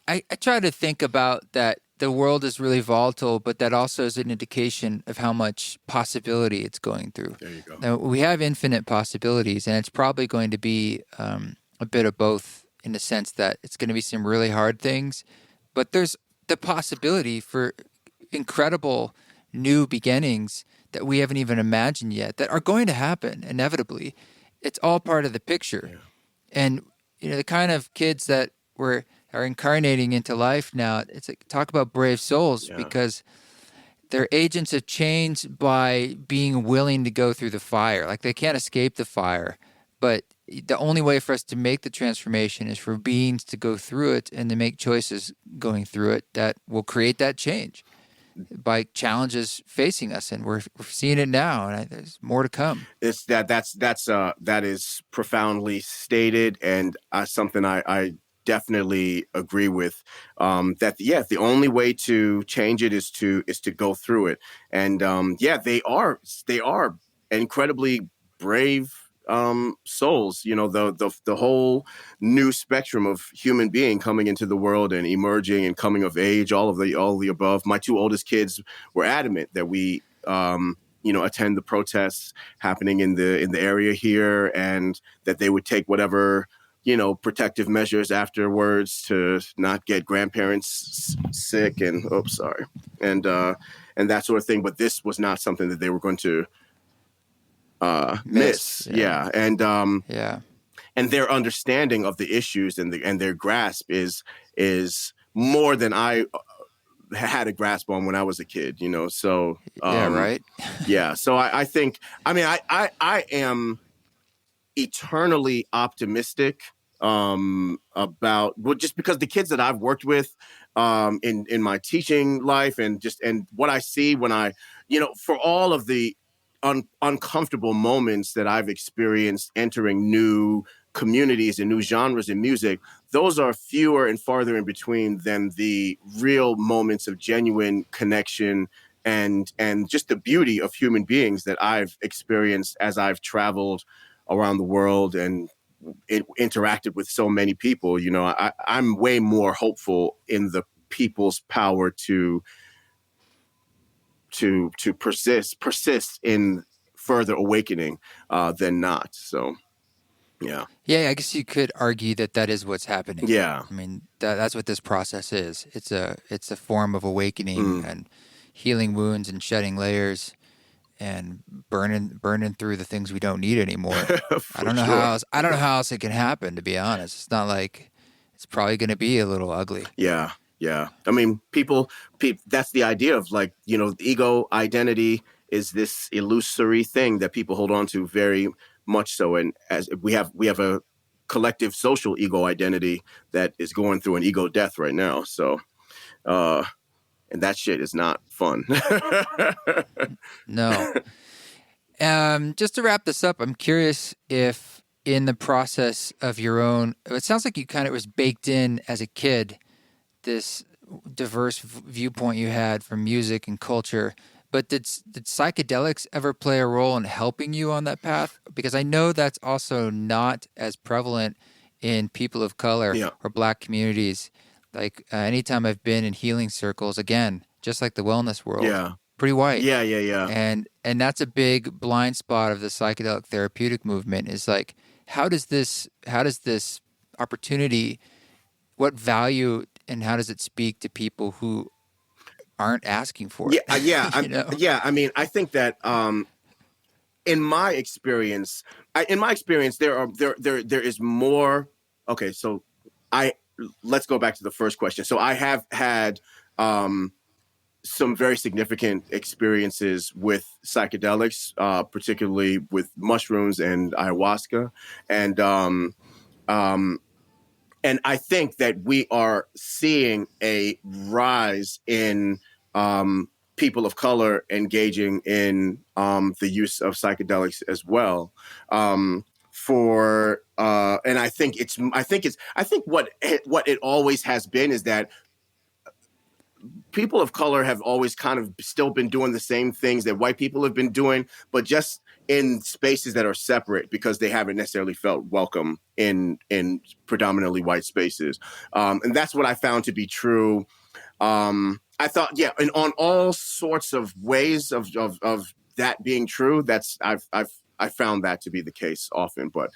I try to think about that. The world is really volatile, but that also is an indication of how much possibility it's going through. There you go. Now, we have infinite possibilities, and it's probably going to be a bit of both, in the sense that it's going to be some really hard things, but there's the possibility for incredible new beginnings that we haven't even imagined yet that are going to happen inevitably. It's all part of the picture. Yeah. And the kind of kids that are incarnating into life now, it's like, talk about brave souls, because their agents have changed by being willing to go through the fire. Like, they can't escape the fire, but the only way for us to make the transformation is for beings to go through it and to make choices going through it that will create that change by challenges facing us. And we're seeing it now, and there's more to come. It's that is profoundly stated, and something I definitely agree with. The only way to change it is to go through it. And they are incredibly brave souls. The whole new spectrum of human being coming into the world and emerging and coming of age, all the above. My 2 oldest kids were adamant that we attend the protests happening in the area here, and that they would take whatever protective measures afterwards to not get grandparents sick and and that sort of thing. But this was not something that they were going to miss. Yeah. And their understanding of the issues and their grasp is more than I had a grasp on when I was a kid, you know. So Yeah, right. yeah. So I think, I mean, I am eternally optimistic about, well, just because the kids that I've worked with in my teaching life, and what I see when I, you know, for all of the uncomfortable moments that I've experienced entering new communities and new genres in music, those are fewer and farther in between than the real moments of genuine connection and just the beauty of human beings that I've experienced as I've traveled around the world and interacted with so many people. You know, I'm way more hopeful in the people's power to persist in further awakening than not. So yeah. Yeah, I guess you could argue that that is what's happening. Yeah. I mean, that's what this process is. It's a form of awakening Mm. and healing wounds and shedding layers and burning through the things we don't need anymore. For sure. I don't know how else it can happen, to be honest. It's not like it's probably going to be a little ugly. Yeah. Yeah. I mean, people, that's the idea of, like, you know, ego identity is this illusory thing that people hold on to very much so. And as we have a collective social ego identity that is going through an ego death right now. So, and that shit is not fun. No. Just to wrap this up, I'm curious if in the process of your own, it sounds like you kind of was baked in as a kid, this diverse viewpoint you had from music and culture. But did psychedelics ever play a role in helping you on that path? Because I know that's also not as prevalent in people of color Yeah. or Black communities. Like anytime I've been in healing circles, again, just like the wellness world, Yeah. pretty white. Yeah. Yeah. Yeah. And that's a big blind spot of the psychedelic therapeutic movement. Is like, how does this opportunity, what value and how does it speak to people who aren't asking for Yeah. it? Yeah. You know? Yeah. I mean, I think that in my experience, there is more. Okay, so let's go back to the first question. So I have had some very significant experiences with psychedelics, particularly with mushrooms and ayahuasca, and and I think that we are seeing a rise in people of color engaging in the use of psychedelics as well. And I think what it always has been is that people of color have always kind of still been doing the same things that white people have been doing, but just in spaces that are separate because they haven't necessarily felt welcome in predominantly white spaces. And that's what I found to be true. I thought, yeah, and on all sorts of ways of that being true, I found that to be the case often, but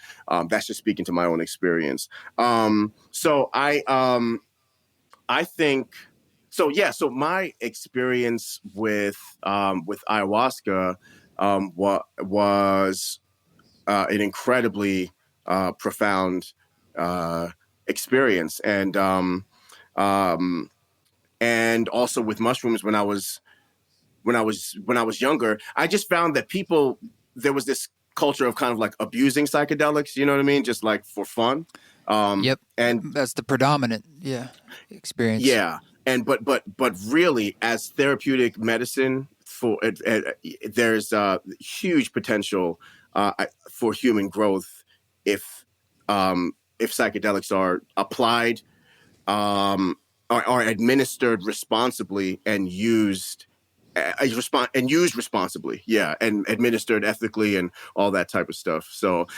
that's just speaking to my own experience. So I think. So yeah, so my experience with ayahuasca was an incredibly profound experience, and also with mushrooms when I was younger. I just found that there was this culture of kind of like abusing psychedelics. You know what I mean? Just like for fun. Yep, And that's the predominant experience. yeah, and but really, as therapeutic medicine, there's huge potential for human growth if psychedelics are applied, are administered responsibly and used responsibly, yeah, and administered ethically and all that type of stuff. So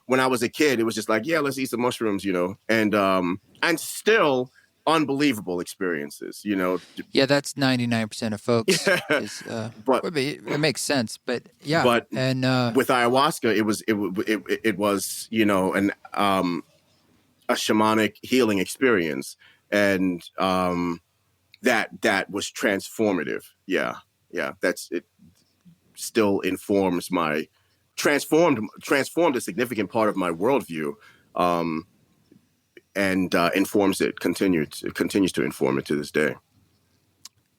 when I was a kid, it was just like, yeah, let's eat some mushrooms, you know, and still unbelievable experiences, you know. Yeah, that's 99% of folks. Yeah, Is but it makes sense, but yeah, but and with ayahuasca, it was, you know, a shamanic healing experience, and that was transformative. Yeah, yeah. That's it. Still informs my transformed a significant part of my worldview. informs it. Continues to inform it to this day.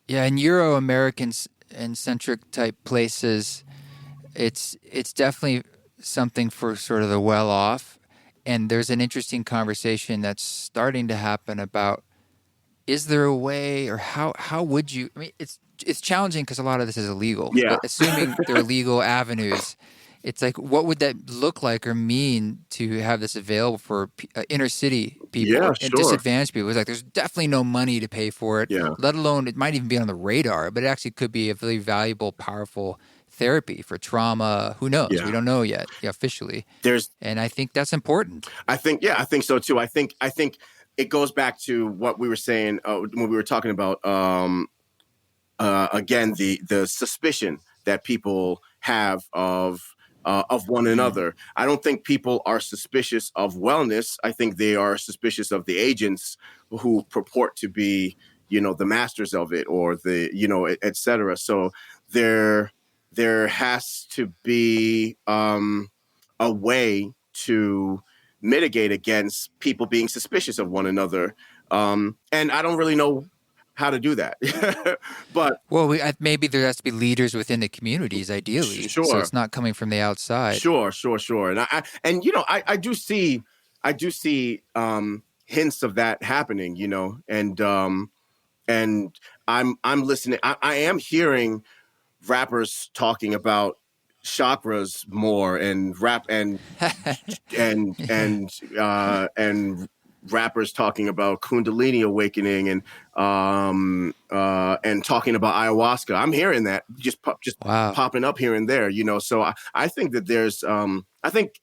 Yeah, in Euro-American and centric type places, it's definitely something for sort of the well-off. And there's an interesting conversation that's starting to happen about, is there a way, or how would you? I mean, it's challenging because a lot of this is illegal. Yeah. But assuming there are legal avenues, it's like, what would that look like or mean to have this available for inner city people and disadvantaged people? It's like there's definitely no money to pay for it. Yeah. Let alone it might even be on the radar, but it actually could be a really valuable, powerful therapy for trauma. Who knows? Yeah. We don't know yet officially. And I think that's important. I think so too. I think it goes back to what we were saying when we were talking about again the suspicion that people have of one another. I don't think people are suspicious of wellness. I think they are suspicious of the agents who purport to be, the masters of it, or the, et cetera. So there has to be a way to mitigate against people being suspicious of one another. And I don't really know how to do that. But maybe there has to be leaders within the communities, ideally. Sure. So it's not coming from the outside. Sure. And I do see hints of that happening, and I'm listening. I am hearing rappers talking about chakras more, and rap and rappers talking about Kundalini awakening and talking about ayahuasca. I'm hearing that just popping up here and there, So I think that there's I think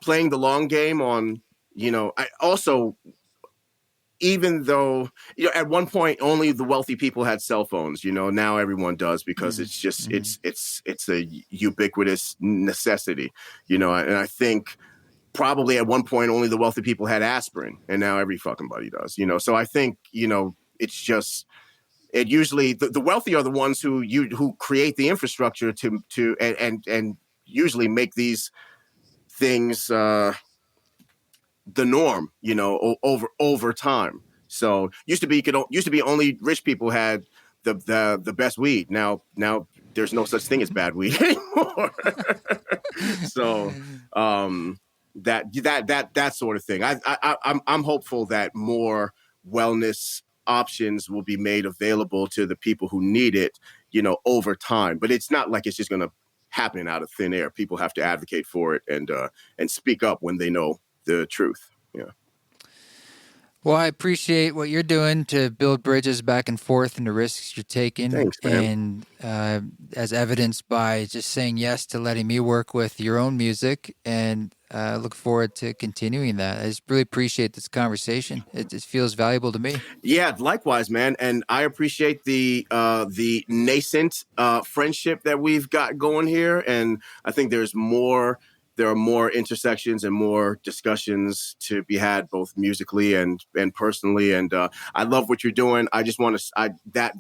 playing the long game on, I also, even though, at one point only the wealthy people had cell phones, now everyone does, because it's just it's a ubiquitous necessity, and I think probably at one point only the wealthy people had aspirin, and now every fucking buddy does, So I think, it's just, it usually the wealthy are the ones who create the infrastructure to and usually make these things the norm, over time. So used to be only rich people had the best weed. Now there's no such thing as bad weed anymore. So that sort of thing. I'm hopeful that more wellness options will be made available to the people who need it, over time. But it's not like it's just going to happen out of thin air. People have to advocate for it and speak up when they know the truth. Yeah. Well, I appreciate what you're doing to build bridges back and forth and the risks you're taking. Thanks, man. And as evidenced by just saying yes to letting me work with your own music, and look forward to continuing that. I just really appreciate this conversation. It just feels valuable to me. Yeah, likewise, man. And I appreciate the nascent friendship that we've got going here. And I think there are more intersections and more discussions to be had, both musically and personally. And I love what you're doing. I just want to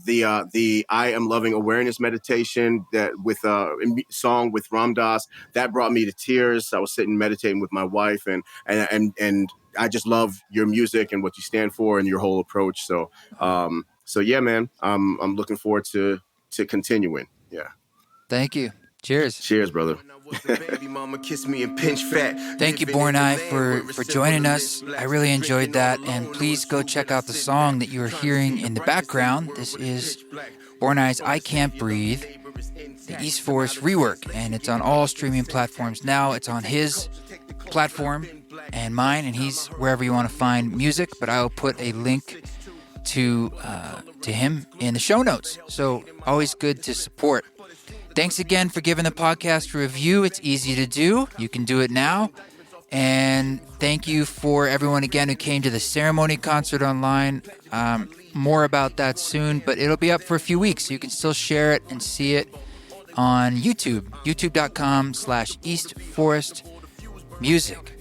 the I Am Loving Awareness meditation that with a song with Ram Dass, that brought me to tears. I was sitting meditating with my wife, and I just love your music and what you stand for and your whole approach. So yeah, man, I'm looking forward to continuing. Yeah. Thank you. Cheers. Cheers, brother. Thank you, Born Eye, for joining us. I really enjoyed that. And please go check out the song that you are hearing in the background. This is Born Eye's I Can't Breathe, the East Forest Rework. And it's on all streaming platforms now. It's on his platform and mine, and he's wherever you want to find music. But I will put a link to him in the show notes. So always good to support. Thanks again for giving the podcast a review. It's easy to do. You can do it now. And thank you for everyone again who came to the ceremony concert online. More about that soon, but it'll be up for a few weeks. So you can still share it and see it on YouTube, youtube.com/East Forest Music.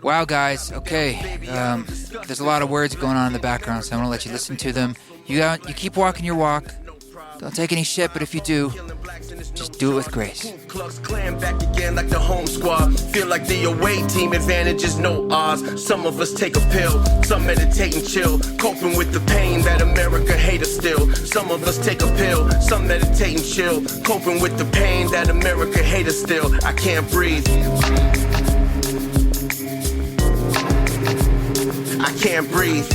Wow, guys. Okay. There's a lot of words going on in the background, so I'm going to let you listen to them. You keep walking your walk. Don't take any shit, but if you do, just do it with grace. Klux Klan back again like the home squad. Feel like the away team, advantages, no odds. Some of us take a pill, some meditate and chill, coping with the pain that America hate us still. Some of us take a pill, some meditate and chill, coping with the pain that America hate us still. I can't breathe. I can't breathe.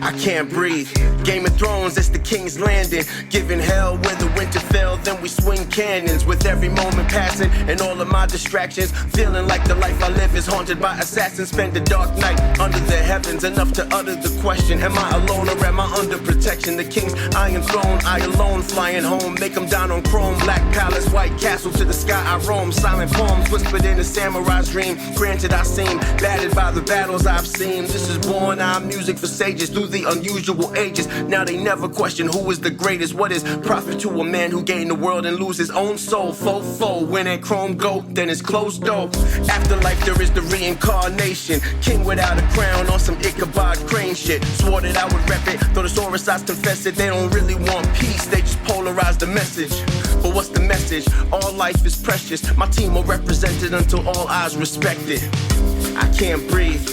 I can't breathe. Game of Thrones, it's the King's Landing. Giving hell where the winter fell, then we swing cannons. With every moment passing and all of my distractions, feeling like the life I live is haunted by assassins. Spend a dark night under the heavens, enough to utter the question: am I alone or am I under protection? The King's iron throne, I alone flying home. Make them down on chrome, black palace, white castle, to the sky I roam. Silent poems whispered in a samurai's dream. Granted I seem battered by the battles I've seen. This is born eye music for sages through the unusual ages. Now they never question who is the greatest. What is profit to a man who gain the world and lose his own soul? Fofo, when that chrome go, then it's closed door. Afterlife, there is the reincarnation. King without a crown on some Ichabod Crane shit. Swore that I would rep it, though the Sorosites confess it. They don't really want peace, they just polarize the message. But what's the message? All life is precious. My team will represent it until all eyes respect it. I can't breathe.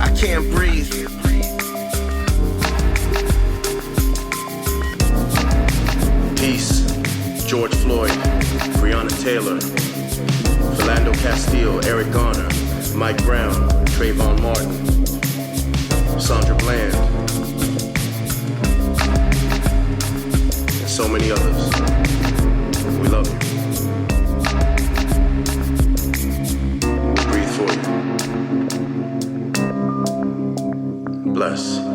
I can't breathe. Peace. George Floyd, Breonna Taylor, Philando Castile, Eric Garner, Mike Brown, Trayvon Martin, Sandra Bland, and so many others. We love you. We breathe for you. Bless.